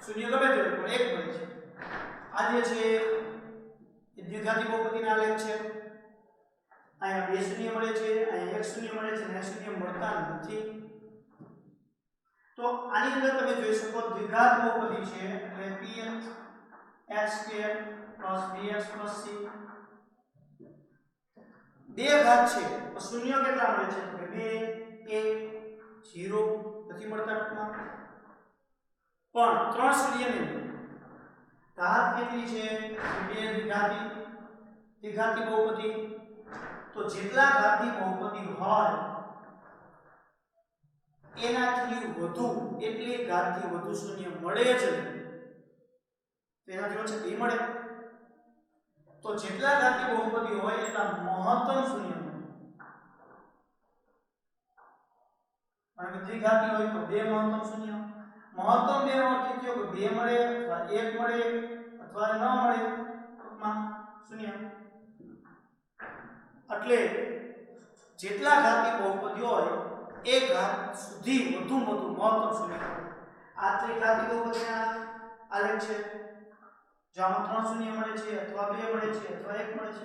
શૂન્ય ગમે તે હોય પણ એક મળે છે. આ જે છે એ દ્વિઘાતી બહુપદીના આલેખ છે. અહીંયા બે શૂન્ય મળે છે, અહીંયા એક શૂન્ય મળે છે અને શૂન્ય મળતા નથી. તો તો આની અંદર તમે જોઈ શકો દ્વિઘાત બહુપદી છે એટલે px² + bx + c બે ઘાત છે તો શૂન્ય કેટલા મળે છે તો કે 2 1 0 નથી મળતા ટૂંકમાં પણ ત્રણ શૂન્યની ઘાત કેટલી છે બે દ્વિઘાતી બહુપદી તો જેટલા ઘાતી બહુપદી હોય એનાથી વધુ એટલી ઘાતથી વધુ શૂન્ય મળે જ નહીં તેનાથી ઓછા બે મળે તો જેટલા ઘાતી બહુપદી હોય એટલા મહત્તમ શૂન્ય મળે અને દ્વિઘાતી હોય તો બે મહત્તમ શૂન્ય મહત્તમ બે નો અર્થ થયો કે બે મળે અથવા એક મળે અથવા ન મળે ટૂંકમાં શૂન્ય એટલે જેટલા ઘાતી બહુપદી હોય એક ઘાત સુધી વધુ મહત્તમ શૂન્ય આ ત્રિઘાતી બહુપદીના આલેખ છે જેમાં ત્રણ શૂન્ય મળે છે અથવા બે મળે છે અથવા એક મળે છે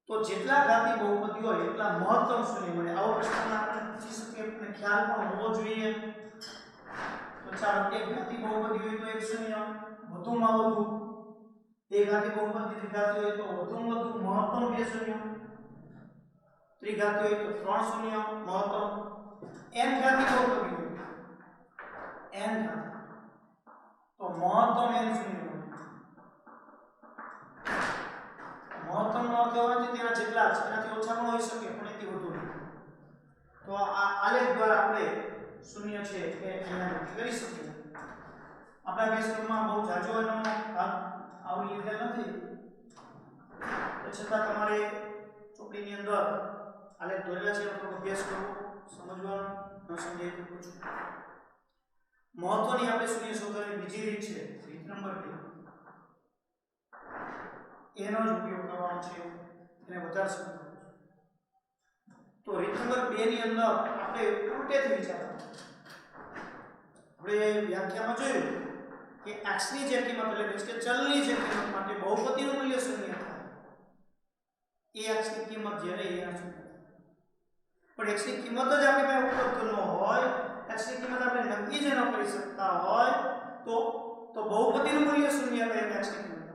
તો જેટલા ઘાતી બહુપદી હોય એટલા મહત્તમ શૂન્ય મળે આવો પ્રશ્ન આપણે પૂછી શકીએ અને ખ્યાલ પણ હોવો જોઈએ તો ચાલો એક ઘાતી બહુપદી હોય તો એક શૂન્ય વધુમાં વધુ બે ઘાતી બહુપદી દ્વિઘાતી હોય તો વધુમાં વધુ મહત્તમ બે શૂન્ય ત્રિઘાતી હોય તો ત્રણ શૂન્ય મહત્તમ n ઘાતી બહુપદી હોય n ઘાતી તો મહત્તમ n શૂન્ય મહત્તમ નો અર્થ હોય તેના જેટલા છે એનાથી ઓછા પણ હોઈ શકે પણ એથી વધુ નહીં તો આ આલેખ દ્વારા આપણે શૂન્ય છે એ અહીંયા નક્કી કરી શકીએ આપણા અભ્યાસક્રમમાં બહુ જાજો એનો ભાગ આવરી લીધેલ નથી છતાં તમારે ચોપડીની અંદર આલેખ દોરેલા છે થોડો અભ્યાસ કરવો સમજવાનો ન સમજાય તો પૂછો મહત્વની આપણે શૂન્ય શોધવાની બીજી રીત છે રીત નંબર 2 એનો જ ઉપયોગ કરવાનો છે એને વધારે સમજવાનું છે તો રીત નંબર 2 ની અંદર આપણે ઉલટેથી વિચારવાનું આપણે વ્યાખ્યામાં જોયું કે x ની જે કિંમત એટલે કે ચલની જે કિંમત માટે બહુપદીનું મૂલ્ય શૂન્ય થાય એ x ની કિંમત જ્યારે એ શૂન્ય પણ x ની કિંમત જ આપણી પાસે ઉપલબ્ધ ન હોય x ની કિંમત આપણે નક્કી જ ન કરી શકતા હોય તો બહુપદીનું મૂલ્ય શૂન્ય લઈને x ની કિંમત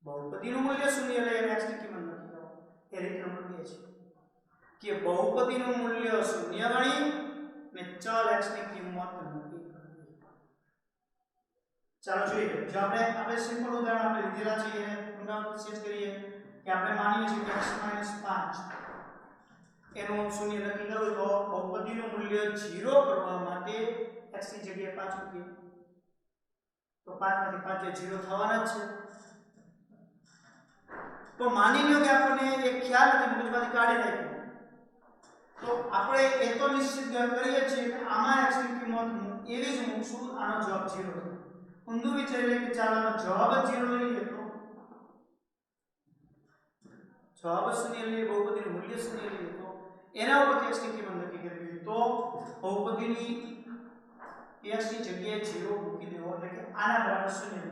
બહુપદીનું મૂલ્ય શૂન્ય લઈને x ની કિંમત નક્કી કરો એ રીત નંબર 2 છે કે બહુપદીનું મૂલ્ય શૂન્ય ગણી ને ચલ x ની કિંમત નક્કી કરવી ચાલો જોઈએ જો આપણે સિમ્પલ ઉદાહરણ આપણે લીધેલા છે એને પુનરાવર્તિત સેટ કરીએ કે આપણે માનીએ છીએ કે x - 5 એનું શૂન્ય નક્કી કરવું તો બહુપદીનું મૂલ્ય 0 કરવા માટે x ની જગ્યાએ 5 મૂકીએ તો 5 માંથી 5 જે 0 થવાના જ છે તો માની લ્યો કે આપણને એક ખ્યાલ નથી મગજમાંથી કાઢી નાખ્યો તો આપણે એ તો નિશ્ચિત કરીએ છીએ કે આમાં x ની કિંમત એવી જ મૂકશું આનો જવાબ 0 છે ઊંધું વિચારીએ કે ચાલો આનો જવાબ જ 0 લઈ લઈએ તો જવાબ શૂન્ય લઈએ બહુપદીનું મૂલ્ય શૂન્ય લઈએ તો એના ઉપરથી x ની કિંમત નક્કી કરવી તો બહુપદીની x ની જગ્યાએ 0 મૂકી દેવો એટલે કે આના બરાબર શૂન્ય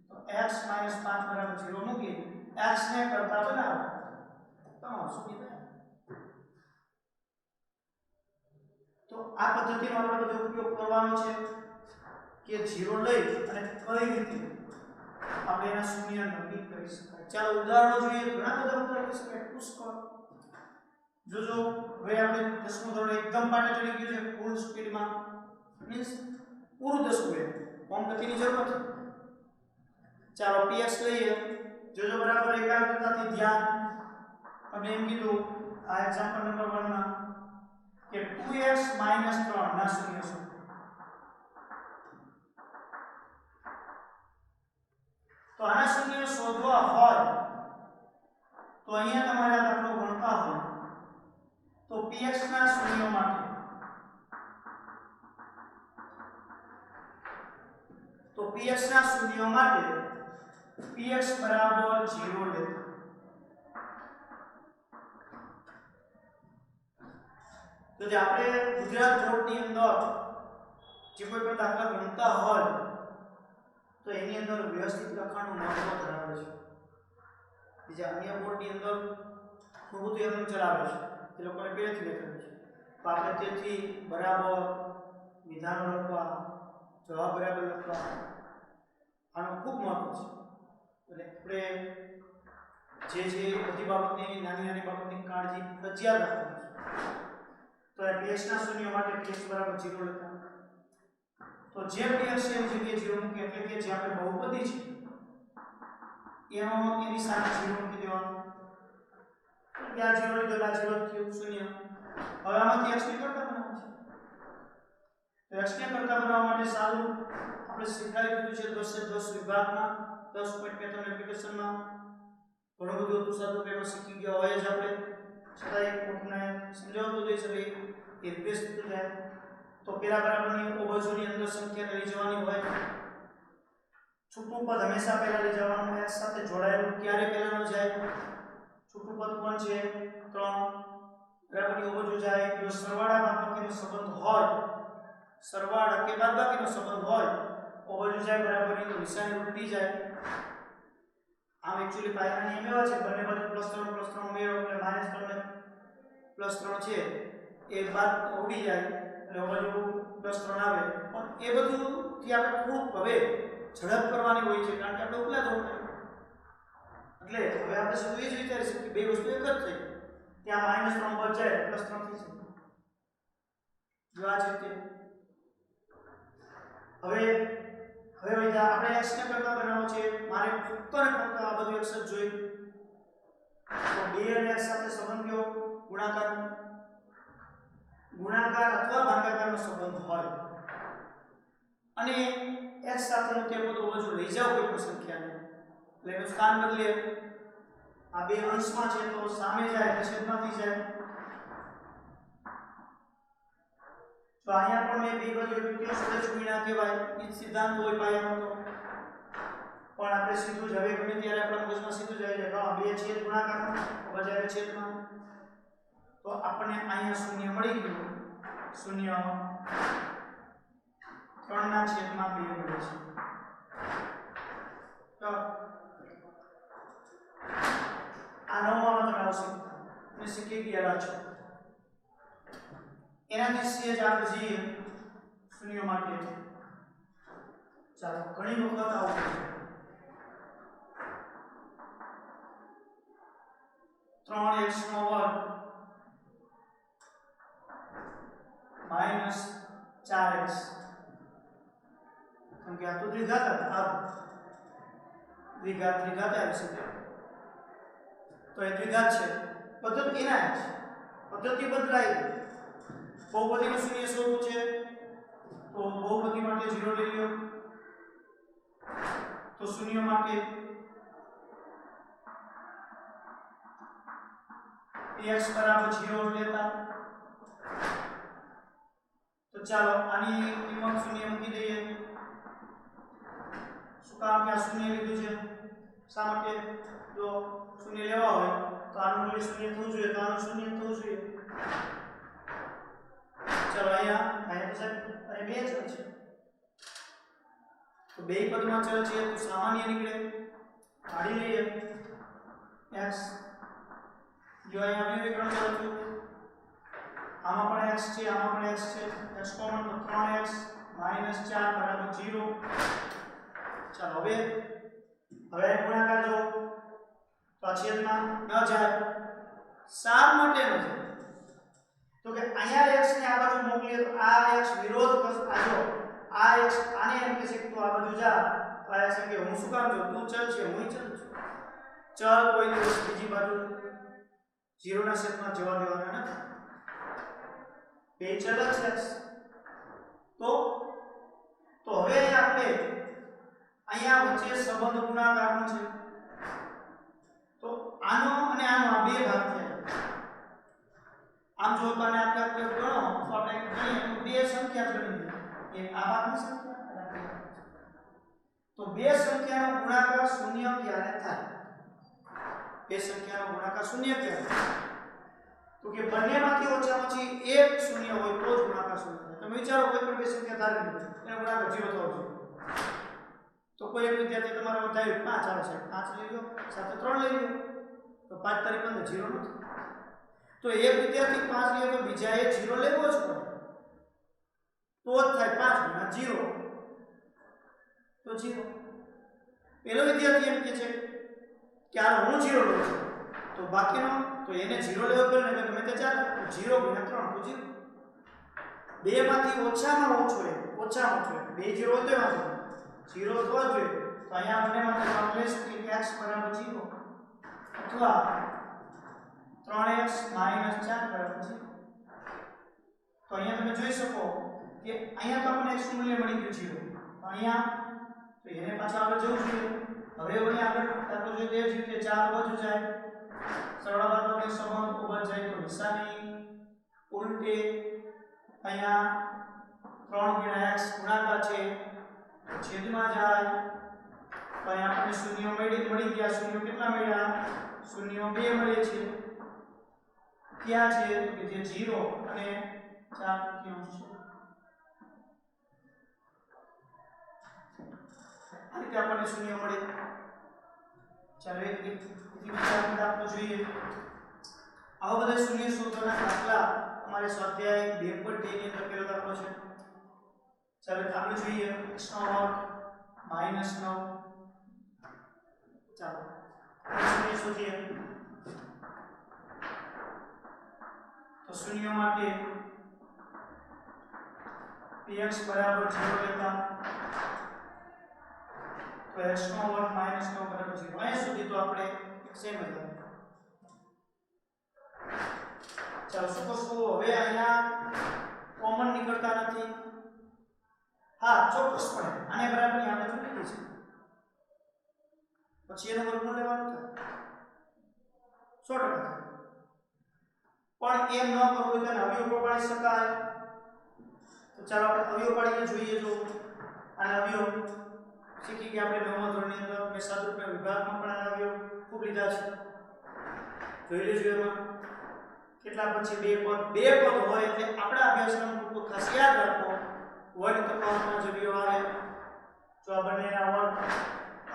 તો x - 5 બરાબર 0 મૂકી x ને કરતા બનાવો તો શૂન્ય થાય તો આ પદ્ધતિનો આપણે બધો ઉપયોગ કરવાનો છે કે 0 લઈ અને કઈ રીતે આપણે એના શૂન્ય નક્કી કરી શકાય ચાલો ઉદાહરણો જોઈએ ઘણા બધા ઉદાહરણો કરી શકાય પુષ્કળ જો હવે આપણે 10મું ધોરણ એકદમ પાટે ચડી ગયું છે ફૂલ સ્પીડમાં મીન્સ પૂરું 10મું કોમ ગતિની જરૂર નથી ચાલો px લઈએ જો બરાબર એકાગ્રતાથી ધ્યાન અમે એમ કીધું આ એક્ઝામ્પલ નંબર 1 માં કે 2x - 3 ના શૂન્ય શું તો આના શૂન્ય શોધવા હોય તો અહીંયા તમારે આ દાખલો ગણતા હોય તો px ના શૂન્ય માટે px બરાબર 0 લેતા તો જે આપણે ગુજરાત બોર્ડની અંદર જે કોઈ પણ દાખલા ગણતા હોય તો એની અંદર વ્યવસ્થિત લખાણનું મહત્વ ધરાવે છે બીજા અન્ય બોર્ડની અંદર પ્રવૃત્તિ એમનું ચલાવે છે એ લોકોને પહેલેથી લખેલું છે. તો આપણે તેથી બરાબર વિધાનો લખવા, જવાબ બરાબર લખવા, આનું ખૂબ મહત્વ છે. એટલે આપણે જે બધી બાબતની નાની બાબતની કાળજી ફરજિયાત રાખવાની છે. તો એ px ના શૂન્ય માટે px બરાબર 0 લખતા. તો જે px છે એની જગ્યાએ 0 મૂકી, એટલે કે જે આપણે બહુપદી છે એની સામે 0 મૂકી દેવાનું. ત્યાં 0 લીધો, આ 0 થયું, શૂન્ય. હવે આમાંથી x ને કરતા બનાવવું છે. તો x ને કરતા બનાવવા માટે સારું આપણે શીખાઈ દીધું છે 10 વિભાગમાં, 10 પોઈન્ટ પેટર્ન એપ્લિકેશનમાં ઘણું બધું હતું. સાદું પેપર શીખી ગયા હોય જ આપણે, છતાં એક તમને સમજાવતો જઈશ એટલે એ રિપ્લેસ થતું જાય. તો પેલા બરાબરની ઓ બાજુની અંદર સંખ્યા લઈ જવાની હોય. છૂટું પદ હંમેશા પહેલા લઈ જવાનું, x સાથે જોડાયેલું ક્યારે પહેલા ન જાય. છૂટું પદ કોણ છે? 3. બરાબરની ઓ બાજુ જાય. જો સરવાળા બાદબાકીનો સંબંધ હોય, સરવાળા કે બાદબાકીનો સંબંધ હોય, ઓ બાજુ જાય બરાબરની તો નિશાની ઉલટી જાય. આમ એક્ચ્યુઅલી પાયાના નિયમ એવા છે બંને બાજુ +3 ઉમેરો એટલે -3 ને +3 છે એ બાદ ઉડી જાય એટલે ઓ બાજુ +3 આવે. પણ એ બધું થી આપણે થોડુંક હવે ઝડપ કરવાની હોય છે, કારણ કે આપણે ઉપલા જવું પડે. એટલે હવે આપણે સીધું એ જ વિચારી શકીએ બે વસ્તુ એક જ થઈ, ત્યાં -3 બચ જાય +3 થઈ જાય. જો આ છે તે હવે આપણે x ને કરતા બનાવવો છે. મારે ફક્ત ને ફક્ત આ બધું x જ જોઈ. તો 2 અને x સાથે સંબંધ કયો? ગુણાકાર અથવા ભાગાકારનો સંબંધ હોય અને x સાથેનું તે પદ બાજુ લઈ જાવ કોઈ પણ સંખ્યાને, એટલે એનું સ્થાન બદલે. આ બે અંશમાં છે તો સામે જાય એટલે છેદમાંથી જાય. તો અહીંયા પણ મેં બે બાજુ તૃતીય સદિશ ગુણ્યા કહેવાય, એ સિદ્ધાંત હોય પાયાનો. તો પણ આપણે સીધું જ હવે ગમે ત્યારે આપણા મગજમાં સીધું જ આવી જાય, બે છેદ ગુણાકારનો બજારે છેદમાં. તો આપણને અહીંયા શૂન્ય મળી ગયું. શૂન્ય 3/2 મળે છે. તો આ 9માં તમે આવશે અને શીખી ગયા છો. એનાથી સહેજ આપણે જઈએ શૂન્ય માટે. ચાલો, ઘણી વખત આવું છે 3x નો વર્ગ -4x, કેમ કે આ તો દ્વિઘાત આવી શકે. તો એ દ્વિઘાત છે. પદ્ધતિ એના જ પદ્ધતિ બદલાઈ. બહુપદીનું શૂન્ય સ્વરૂપ છે તો બહુપદી માટે 0 લઈ લો. તો શૂન્ય માટે x બરાબર 0 લેતા. તો ચાલો આની કિંમત શૂન્ય મૂકી દઈએ. શું કામ કે આ શૂન્ય લીધું છે? શા માટે? જો શૂન્ય લેવા હોય તો આનું મૂલ્ય શૂન્ય થવું જોઈએ, તો આનું શૂન્ય થવું જોઈએ. ચાલો અહીંયા તો સાહેબ અહીં બે ચલ છે તો બે પદમાં ચલ છે તો સામાન્ય નીકળે. કાઢી લઈએ x. જો અહીંયા અભિવ્યક્તિકરણ ચાલુ થયું, આમાં પણ x છે, આમાં પણ x છે, x કોમન તો 3x -4 બરાબર 0. ચાલો હવે ગુણાકાર જો તો આ છેદમાં ન જાય. શા માટે ન જાય? તો કે અહીંયા x ને આ બાજુ મોકલીએ તો આ x વિરોધ કરશે. આ x આને એમ કહે છે કે તું આ બાજુ જા, તો આ x કે હું શું કામ જો, તું ચલ છે, હું ચલ છું. ચલ કોઈ દિવસ બીજી બાજુ 0 ના છેદમાં જવા દેવાના નથી. બે ચલ જ છે. તો હવે આપણે અહીંયા વચ્ચે સંબંધ ગુણાકારનો છે. તો આનો અને આનો આ બે ભાગ થયા. આમ જો તને આપણે ગણો તો આપણે ગણીએ તો બે સંખ્યા ગણી. એક આ ભાગની સંખ્યા, તો બે સંખ્યાનો ગુણાકાર શૂન્ય ક્યારે થાય? બે સંખ્યાનો ગુણાકાર શૂન્ય ક્યારે થાય? તો કે બંનેમાંથી ઓછામાં ઓછી એક શૂન્ય હોય તો જ ગુણાકાર શૂન્ય થાય. તમે વિચારો કોઈ પણ બે સંખ્યા ધારી લો એનો ગુણાકાર 0 થવો જોઈએ. તો કોઈ એક વિદ્યાર્થી તમારો વધાર્યું 5 આવે છે, 5 લઈ લો, સાથે 3 લઈ લો, તો 5 તારી 15 0 નથી. તો એક વિદ્યાર્થી 5 લે તો બીજાએ 0 લેવો જ પડે, તો જ થાય 5 × 0 તો 0. પેલો વિદ્યાર્થી એમ કહે છે કે આ હું 0 લઉં છું, તો બાકીનો તો એને 0 લેવો પડે ને, ગમે તે ચાલે, 0 × 3 તો 0. બે માંથી ઓછામાં ઓછો એ ઓછામાં ઓછો 2 0 હોય તો વાંધો 0 તો જોઈએ. તો અહીંયા બંનેમાંથી આપણે લઈશું કે x = 0 અથવા 3x - 4 = 0. તો અહીંયા તમે જોઈ શકો કે અહીંયા તો આપણને x નું મૂલ્ય મળી ગયું 0. તો અહીંયા તો એને પાછા આગળ જવું જોઈએ. હવે ઓને આગળ દાખલો જોઈએ તે જ રીતે 4 બાજુ જાય, સરળ બાદબાકી સંબંધ ઉપર જાય તો નિશાની ઉલટે અહીંયા 3 × x ગુણાકાર છે છેદમાં જાય, તો અહીંયા આપણને શૂન્ય મળી ગયા. શૂન્ય કેટલા મળ્યા? શૂન્ય 2 મળે છે. ક્યાં છે કે જે 0 અને 4 ક્યાં છે? આ રીતે આપણને શૂન્ય મળે. ચાલો એક બીજા દાખલો જોઈએ. આવા બધા શૂન્ય શોધવાના દાખલા અમારે સ્વાધ્યાય 2.2 ની અંદર પેલો દાખલો છે. ચાલો દાખલો જોઈએ. x નો વર્ગ - 9. ચાલો શૂન્ય શોધીએ. તો શૂન્ય માટે px = 0 લેતા તો x નો વર્ગ - 9 = 0. અહીં સુધી તો આપણે સેમ જ હતું. ચાલો શું કરશું હવે? અહીંયા કોમન નીકળતા નથી. હા ચોક્કસપણે આને બરાબરની આપણે જોઈ લીધી છે, પછી એનો વર્ગમૂળ લેવાનું થાય 100%. પણ એમ ન કરવું હોય તો અવયવ પાડી શકાય. તો ચાલો આપણે અવયવ પાડીને જોઈએ. જો આના અવયવ શીખી ગયા આપણે 9મા ધોરણની અંદર. મેં સાદુરૂપના વિભાગમાં પણ આના અવયવ ખૂબ લીધા છે, જોઈ લેજો. એમાં કેટલા પદ છે? 2 પદ. 2 પદ હોય એટલે આપણા અભ્યાસક્રમ પૂરતું ખાસ યાદ રાખો, વર્ગ તફાવતના જ અવયવ આવે. જો આ બંનેના વર્ગ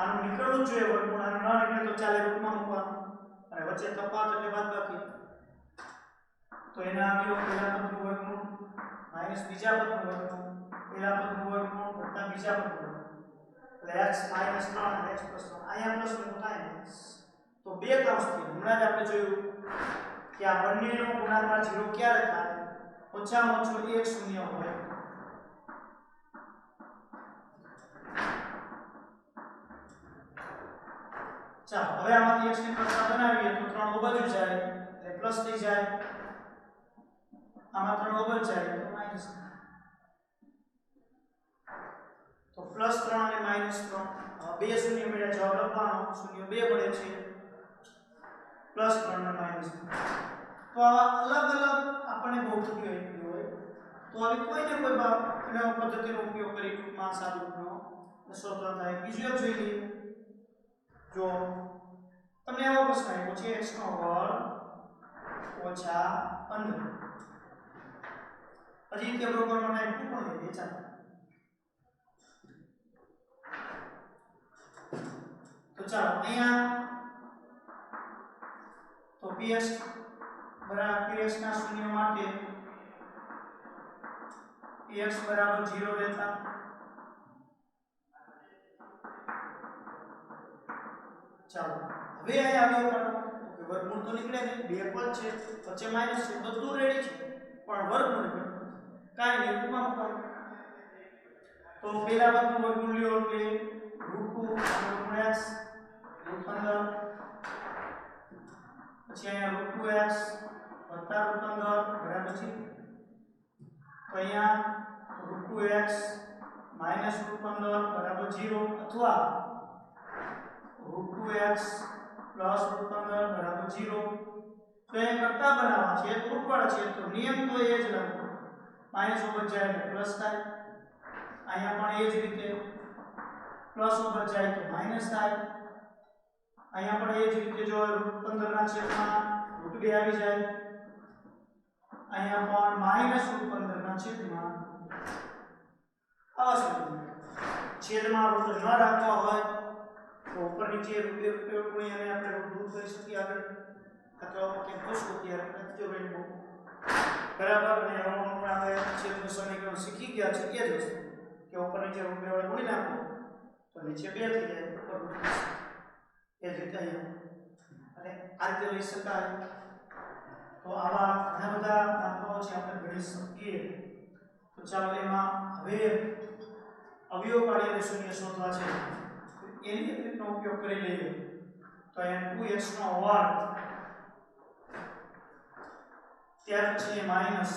આનું નીકળવું જ જોઈએ વર્ગમૂળ, આનું ન નીકળે તો ચાલે રૂપમાં મૂકવાનું, અને વચ્ચે તફાવત એટલે બાદબાકી. તો એના અવયવ પહેલા પદનું વર્ગમૂળ માઈનસ બીજા પદનું વર્ગમૂળ, પહેલા પદનું વર્ગમૂળ વત્તા બીજા પદનું વર્ગમૂળ, એટલે x - 3 અને x + 3. અહીંયા પ્લસ નું થાય માઈનસ. તો બે કૌંસથી હમણાં જ આપણે જોયું કે આ બંનેનો ગુણાકાર 0 ક્યારે થાય? ઓછામાં ઓછો એક શૂન્ય હોય. ચાલો હવે આમાંથી x ની પ્રથા બનાવીએ તો 3 બાજુ જાય એટલે પ્લસ થઈ જાય, આમાં 3 બાજુ જાય તો માઈનસ. તો +3 અને -3 બે શૂન્ય મળ્યા. જવાબ લખવાનો શૂન્ય 2 મળે છે, +3 અને -3. તો આ અલગ અલગ આપણે બહુપદી આપી હોય તો આવી કોઈને કોઈ પદ્ધતિનો ઉપયોગ કરી ટૂંકમાં સાદુરૂપનો શોધવા થાય. બીજું એક જોઈ લઈએ. જો તમને એવો પ્રશ્ન આપ્યો છે x નો વર્ગ - 15. હજી તે પ્રોગ્રામ માટે શું પણ લઈએ. ચાલો તો ચાલો અહીંયા તો px ના શૂન્ય માટે px = 0 લેતા ચાલો હવે અહીંયા આવ્યો કે વર્ગમૂળ તો નીકળે નહીં, 2 પદ છે, વચ્ચે માઈનસ છે, બધું રેડી છે, પણ વર્ગમૂળ નીકળે કાઈ નહીં. રૂપમાં મૂકવાનું. તો પહેલા પદનું વર્ગમૂળ લ્યો એટલે √2 x √15, પછી અહીંયા √2x વત્તા √15 બરાબર છે. તો અહીંયા √2x - √15 બરાબર 0 અથવા √2x + √15 બરાબર 0. તો એ કરતા બનાવવા છે, રૂપવાળા છે, તો નિયમ તો એ જ લાગુ. માઈનસ ઉપર જાય એટલે પ્લસ થાય, અહીંયા પણ એ જ રીતે પ્લસ ઉપર જાય તો માઈનસ થાય, અહીંયા પણ એ જ રીતે જો √15 ના છેદમાં √2 આવી જાય, અહીંયા પણ -√15 ના છેદમાં આવશે. છેદમાં √2 ન રાખવા હોય તો ઉપર નીચે √2 ગુણી અને આપણે √2 કરી શકીએ આગળ. અથવા કે પૂછવું ત્યારે ત્રીજો રેનબો બરાબર. અને હવે આપણે છેદનું સમીકરણ શીખી ગયા છે એ જ વસ્તુ કે ઉપર નીચે બે વડે ગુણી નાખો તો નીચે 2 થઈ જાય, ઉપર એ જ રીતે અહીંયા અને આ રીતે લઈ શકાય. તો આવા ઘણા બધા દાખલાઓ છે આપણે ગણી શકીએ. તો ચાલો એમાં હવે અવયવ પાડીને શૂન્ય શોધવા છે એની રીતનો ઉપયોગ કરી લઈએ. તો અહીંયા 2x નો વર્ગ ત્યાર પછી માઈનસ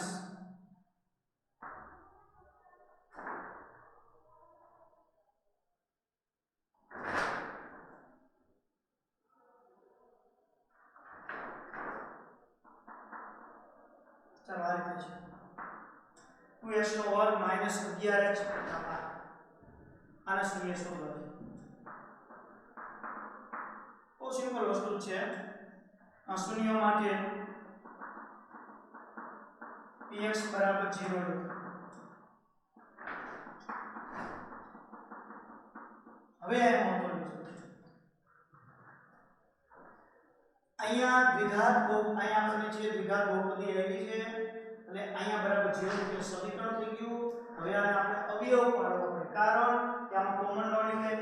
ચાલો આ રીતે છે 2x નો વર્ગ માઈનસ 11h આને શૂન્ય શોધવા છે. બહુ સિમ્પલ વસ્તુ છે. આ શૂન્ય માટે px બરાબર 0. હવે આ મહત્વનું છે. અહીંયા દ્વિઘાત અહીંયા આપણને છે દ્વિઘાત બહુપદી આવી છે એટલે અહીંયા બરાબર 0 એટલે સમીકરણ થઈ ગયું. હવે આને આપણે અવયવ પાડવો પડે કારણ કે આમાં કોમન નો નીકળે.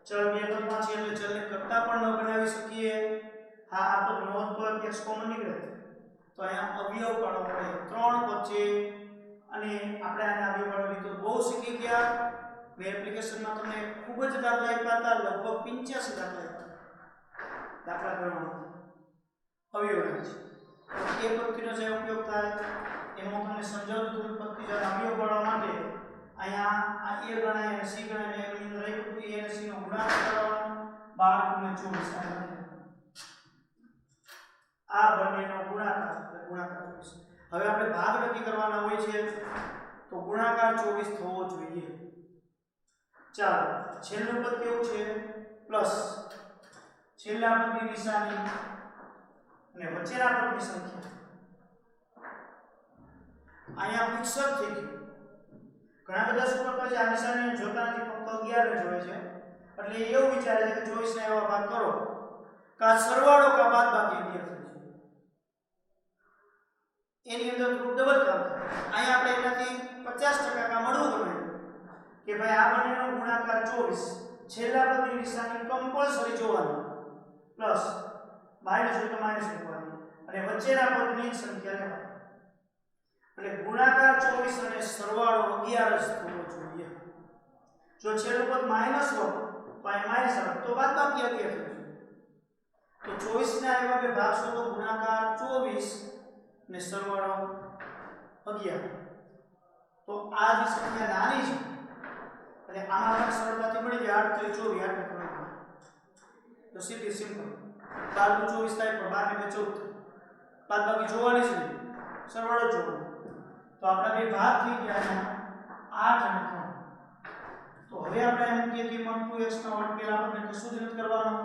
ચલ બે પદમાં છે એટલે ચલને કરતા પણ ન બનાવી શકીએ. હા આ પદ નો પદ x કોમન નીકળે તો અહીંયા અવયવ પાડવો પડે. 3 પદ છે અને આપણે આને અવયવ પાડવાની તો બહુ શીખી ગયા. મેં એપ્લિકેશનમાં તમને ખૂબ જ દાખલા આપ્યા હતા, લગભગ 85 દાખલા આપ્યા દાખલા ગણવાનો અવયવના છે. એ પદ્ધતિનો જે ઉપયોગ થાય એમાં હું તમને સમજાવું છું. પદ્ધતિ જ્યારે અવયવ પાડવા માટે અહીંયા આ a ગણાય અને c ગણાય ને એની અંદર એક a અને c નો ગુણાકાર કરવાનો 12 * 24 આ બંનેનો ગુણાકાર એટલે ગુણાકાર 24. હવે આપણે ભાગ નક્કી કરવાના હોય છે તો ગુણાકાર 24 થવો જોઈએ. ચાલો છેલ્લું પદ કેવું છે પ્લસ છેલ્લા પદની નિશાની અને વચ્ચેના પદની સંખ્યા અહીંયા ફિક્સ થઈ ગયું. ઘણા બધા શું કરતા છે આ નિશાનીને જોતા નથી, ફક્ત 11 જોવે છે એટલે એવું વિચારે છે કે 24 ને એવા ભાગ કરો કા સરવાળો કા બાદબાકી 11 થશે. એની અંદર થોડું ડબલ કામ થાય. અહીંયા આપણે એનાથી 50% કા મળવું ગમે કે ભાઈ આ બંનેનો ગુણાકાર 24 છેલ્લા પદની નિશાની કમ્પલસરી જોવાની પ્લસ માઈનસ હોય તો માઈનસ મૂકવાની અને વચ્ચેના પદની સંખ્યા લેવાની. એટલે ગુણાકાર 24 અને સરવાળો 11 જ થવો જોઈએ. જો છેલ્લું પદ માઈનસ હોય તો અહીં માઈનસ આવે તો બાદબાકી 11 થશે. તો 24 ના એવા બે ભાગ શોધો, ગુણાકાર 24 ને સરવાળો 11. તો આ જે સંખ્યા નાની છે એટલે આમાં સરળતાથી મળી જાય 8 * 24 8 તો સીધી સિમ્પલ 12 * 24 થાય પણ 12 ને 14 બાદબાકી જોવાની છે સરવાળો જોવાનો. તો આપણા બે ભાગ થઈ ગયા 8 અને 3. તો હવે આપણે એમ કહીએ કે 2x નો વર્ગ પહેલા આપણે કશું જ નથી કરવાનું,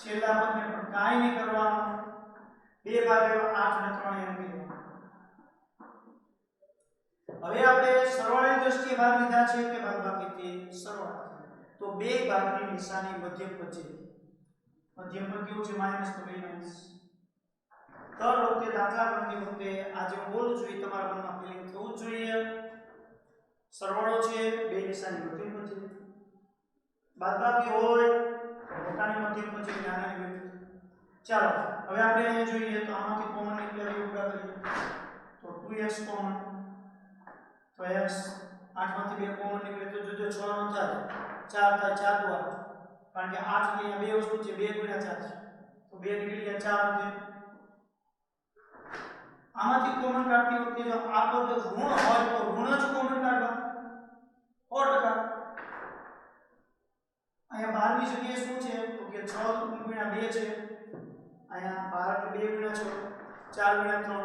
છેલ્લા પદને પણ કાંઈ નહીં કરવાનું. બે ભાગ 8 અને 3 એમ કીધું. હવે આપણે સરવાળાની દ્રષ્ટિએ ભાગ લીધા છે કે બાદબાકીથી સરવાળા. તો બે ભાગની નિશાની મધ્યમ પદ છે. મધ્યમ પદ કેવું છે માઈનસ તો બે માઈનસ. દર વખતે દાખલા ગણતી વખતે આ જે બોલવું જોઈએ તમારા મનમાં ફીલિંગ થવું જોઈએ. સરવાળો છે બે નિશાની મધ્યમ પદ છે, બાદબાકી હોય તો મોટાની મધ્યમ પદ છે નાનાની મધ્યમ. ચાલો હવે આપણે અહીંયા જોઈએ તો આમાંથી કોમન નીકળે ઉડા કરીએ તો 2x કોમન તો x 8 માંથી 2 કોમન નીકળે તો જો 6 નો થાય 4 થાય 4 દ્વારા કારણ કે 8 ની બે વસ્તુ છે 2 * 4 છે તો 2 નીકળી ગયા 4 વધે. આમાંથી કોમન કાઢતી વખતે જો આ પદ ઋણ હોય તો ઋણ જ કોમન કાઢવા 100%. અહીંયા 12 ની જગ્યાએ શું છે તો કે 6 * 2 છે. અહીંયા 12 એટલે 2 * 6 4 * 3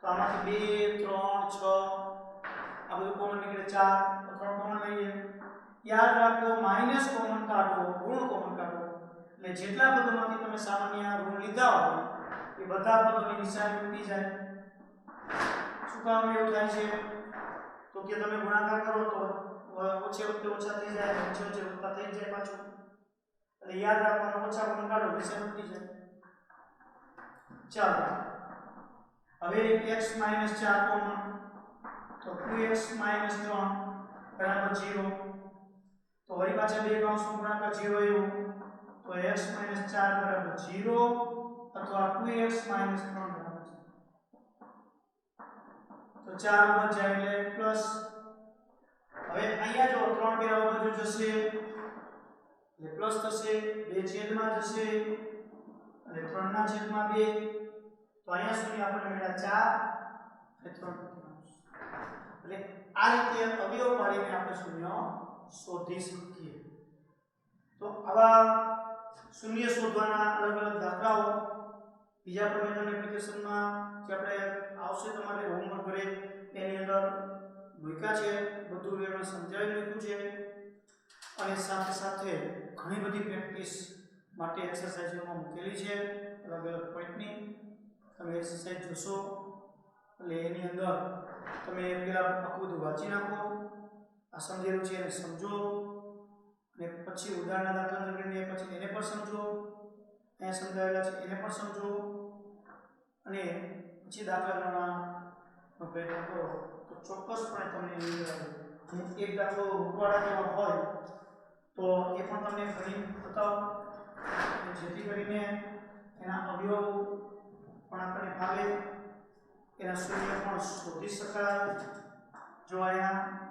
તો આમાંથી 2 3 6 આ બધું કોમન નીકળે 4 તો 3 કોમન લઈએ. યાદ રાખો માઈનસ કોમન કાઢો ઋણ કોમન કાઢો એટલે જેટલા પદોમાંથી તમે સામાન્ય ઋણ લીધા હોય એ બધા પદોની નિશાની ઉડી જાય. શું કામ એવું થાય છે તો કે તમે ગુણાકાર કરો તો ઓછે વખતે ઓછા થઈ જાય, ઓછે વખતે વધતા થઈ જાય પાછું. એટલે યાદ રાખવાનું ઓછા કોમન કાઢો નિશાની ઉડી જાય. ચાલો હવે x - 4 કોમન તો 2x - 3 બરાબર 0 તો વળી પાછા બે કૌંસનો ગુણાકાર 0 આવ્યો તો x - 4 બરાબર 0 અથવા 2x - 3 બરાબર તો 4 ઉપર જાય એટલે પ્લસ હવે અહીંયા જો 3 પેલા બાજુ જશે એટલે પ્લસ થશે 2 છેદમાં જશે અને 3 ના છેદમાં 2 તો અહીંયા સુધી આપણે મેળવ્યા 4 અને 3 એટલે આ રીતે અવયવ પાડીને આપણે શૂન્ય શોધી શકીએ તો આવા શૂન્ય શોધવાના અલગ અલગ દાખલાઓ બીજા પર મેં તમને એપ્લિકેશનમાં જે આપણે આવશે તમારે હોમવર્ક કરે એની અંદર મૂક્યા છે બધું વિવરણ સમજાવી મૂક્યું છે અને સાથે સાથે ઘણી બધી પ્રેક્ટિસ માટે એક્સરસાઇઝોમાં મૂકેલી છે અલગ અલગ પોઈન્ટની તમે એક્સરસાઇઝ જોશો એટલે એની અંદર તમે પહેલા આખું બધું વાંચી નાખો આ સમજેલું છે એને સમજો અને પછી ઉદાહરણના દાખલા કરીને પછી એને પણ સમજો અહીંયા સમજાવેલા છે એને પણ સમજો અને પછી દાખલા ગણવાનો પ્રયત્ન કરો તો ચોક્કસપણે તમને હું એક દાખલો રૂપવાળા જેવા હોય તો એ પણ તમને ઘણી બતાવો જેથી કરીને એના અવયવ પણ આપણને ફાવે એના શૂન્ય પણ શોધી શકાય જો અહીંયા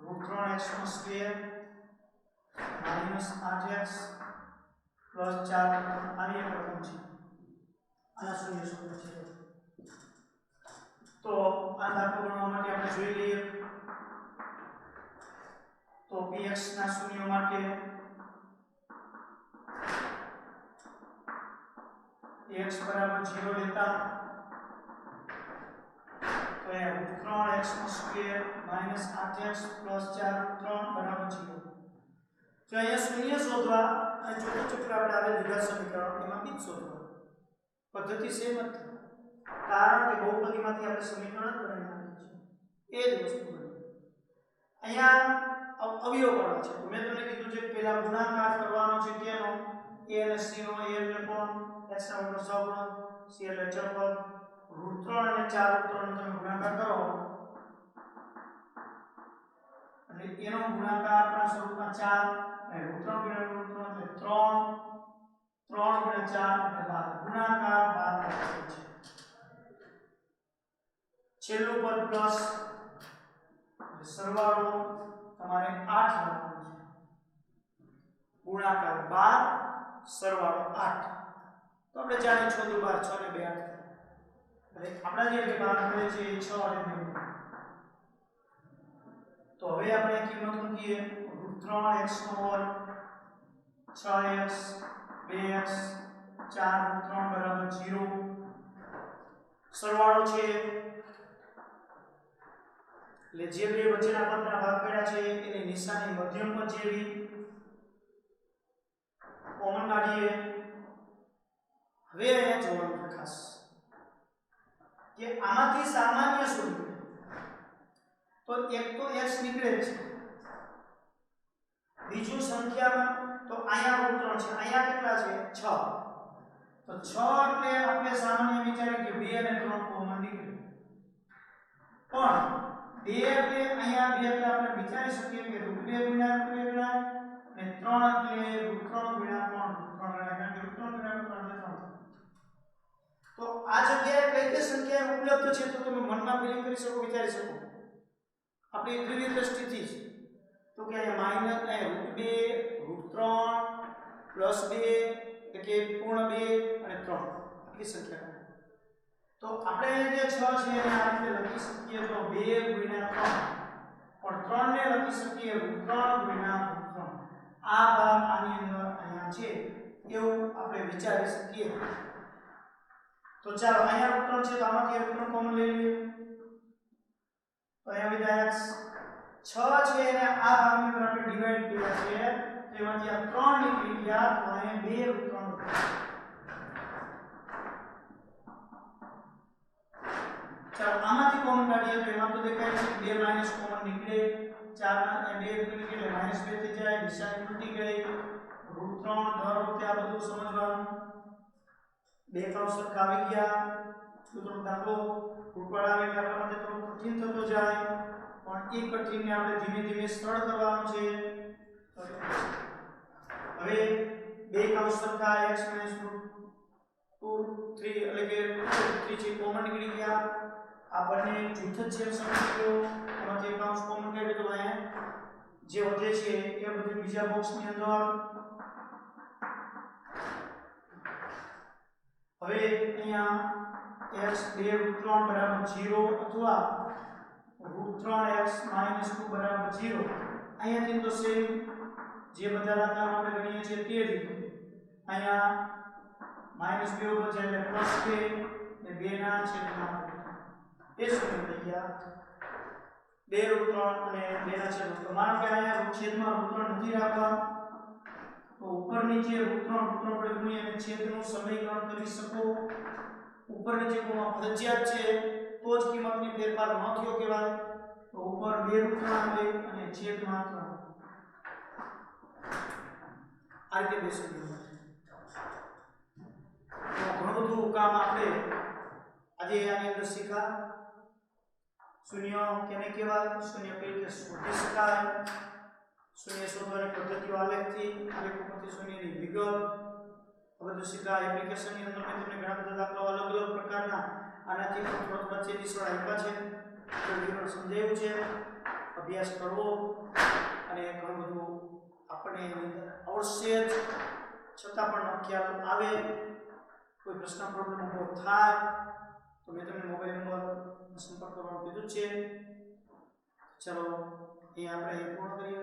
√3x² -8x + 4 આની એક રકમ છે આના શૂન્ય શોધવા છે તો આ દાખલો ગણવા માટે આપણે જોઈ લઈએ તો px ના શૂન્ય માટે x બરાબર 0 લેતા તો એ √3x² -8x + 4 બરાબર 0 જો અહીંયા શૂન્ય શોધવા અને ચોથું ચક્ર આપણે આવે દ્વિઘાત સમીકરણ એમાં બીજ શોધવા પદ્ધતિ સેમ જ કારણ કે બહુપદીમાંથી આપણે સમીકરણ જ બનાવી નાખીએ છીએ એ જ વસ્તુ બને અહીંયા અવયવ કરવા છે તો મેં તમને કીધું છે કે પહેલા ગુણાકાર કરવાનો છે કેનો a અને c નો a એટલે કોણ x ના વર્ગનો સહગુણક c એટલે ચલપદ √3 અને 4 નો તમે ગુણાકાર કરો એટલે એનો ગુણાકાર આપણા સ્વરૂપમાં 4 અને √3 × √3 એટલે 3 3 × 4 એટલે 12 ગુણાકાર 12 છે છેલ્લું પદ પ્લસ એટલે સરવાળો તમારે 8 લખવાનો છે ગુણાકાર 12 સરવાળો 8 તો આપણે જાણીએ 6 × 12 6 ને 2 8 એટલે આપણા જે ભાગ મળે છે એ 6 અને 2 તો હવે આપણે કિંમત મૂકીએ √3x² 6x 2x 4 √3 બરાબર 0 સરવાળો છે એટલે જે બે વચ્ચેના પદના ભાગ પડ્યા છે એની નિશાની મધ્યમ પદ જેવી કોમન કાઢીએ હવે અહીંયા જોવાનું છે ખાસ કે આમાંથી સામાન્ય શોધવું તો એક તો x નીકળે છે બીજું સંખ્યામાં તો અહીંયા √3 છે અહીંયા કેટલા છે 6 તો 6 એટલે આપણે સામાન્ય વિચારીએ કે 2 અને 3 કોમન નીકળે પણ 2 એટલે અહીંયા 2 એટલે આપણે વિચારી શકીએ કે √2 ગુણ્યા √2 ગણાય અને 3 એટલે √3 ગુણ્યા કોણ √3 ગણાય કારણ કે √3 ગુણ્યા √3 એટલે 3 તો આ જગ્યાએ કઈ કઈ સંખ્યા ઉપલબ્ધ છે તો તમે મનમાં ફીલિંગ કરી શકો વિચારી શકો આપણી ત્રિવિધ દ્રષ્ટિથી છે તો કે અહીંયા -√2 √3 +2 એટલે કે પૂર્ણ 2 અને 3 એટલી સંખ્યા તો આપણે જે 6 છે એને આ રીતે લખી શકીએ તો 2 ગુણ્યા 3 પણ 3 ને લખી શકીએ √3 ગુણ્યા √3 આ ભાગ આની અંદર અહીંયા છે એવું આપણે વિચારી શકીએ તો ચાલો અહીંયા √3 છે તો આમાંથી √3 કોમન લઈ લઈએ તો અહીંયા વિધાયક 6 છે અને આ ભાગની અંદર આપણે ડિવાઈડ કર્યા છે તેમાંથી આ 3 નીકળી ગયા તો અહીંયા 2 √3 ચાલો આમાંથી કોમન કાઢીએ તો એમાં તો દેખાય છે 2 માઈનસ કોમન નીકળે 4 ના 2 નીકળે -2 થઈ જાય નિશાની ઉલટી ગઈ √3 દર વખતે આ બધું સમજવાનું બે કૌંસ સરખા આવી ગયા તો દાખલો રૂપવાળા આવે એટલે આપણા માટે થોડું કઠિન થતો જાય પણ એ કઠિનને આપણે ધીમે ધીમે સરળ કરવાનું છે હવે બે કૌંસ સરખા x - √2 3 એટલે કે 3 છે કોમન નીકળી ગયા આ બંને જૂથ જ છે સમજો એમાંથી કૌંસ કોમન કાઢ્યો તો અહીંયા જે વધે છે એ બધું બીજા બોક્સની અંદર હવે અહીંયા x 2√3 બરાબર 0 અથવા √3x - 2 બરાબર 0 અહીંયાથી તો સેમ જે બધા દાખલા આપણે ગણીએ છીએ તે રીતે અહીંયા -2 ઉપર છે એટલે +k ને 2 ના છેદમાં એ શું થઈ ગયા 2√3 અને 2 ના છેદમાં માનો કે અહીંયા છેદમાં √3 નથી રાખવા તો ઉપર નીચે √3 વડે ગુણી અને છેદનું સમીકરણ કરી શકો ઉપર નીચે ગુણવા ફરજિયાત છે તો જ કિંમતની ફેરફાર ન થયો કહેવાય તો ઉપર 2√3 આવે અને છેદમાં 3 આ રીતે બેસી ગયું તો ઘણું બધું કામ આપણે આજે આની અંદર શીખા શૂન્ય કેને કહેવાય શૂન્ય કઈ રીતે શોધી શકાય શૂન્ય શોધવાની પદ્ધતિઓ આલેખથી આલેખ ઉપરથી શૂન્યની વિગત બધું શીખા એપ્લિકેશનની અંદર મેં તમને ઘણા બધા દાખલાઓ અલગ અલગ પ્રકારના આનાથી પણ થોડા ચેતીસવાળા આપ્યા છે તો વિવરણ સમજાવ્યું છે અભ્યાસ કરવો અને ઘણું બધું આપણને એની અંદર અવશ્ય જ છતાં પણ ખ્યાલ આવે કોઈ પ્રશ્ન પ્રોબ્લેમ ઉભો થાય તો મેં તમને મોબાઈલ નંબર સંપર્ક કરવાનું કીધું છે ચલો અહીંયા આપણે પૂર્ણ કરીએ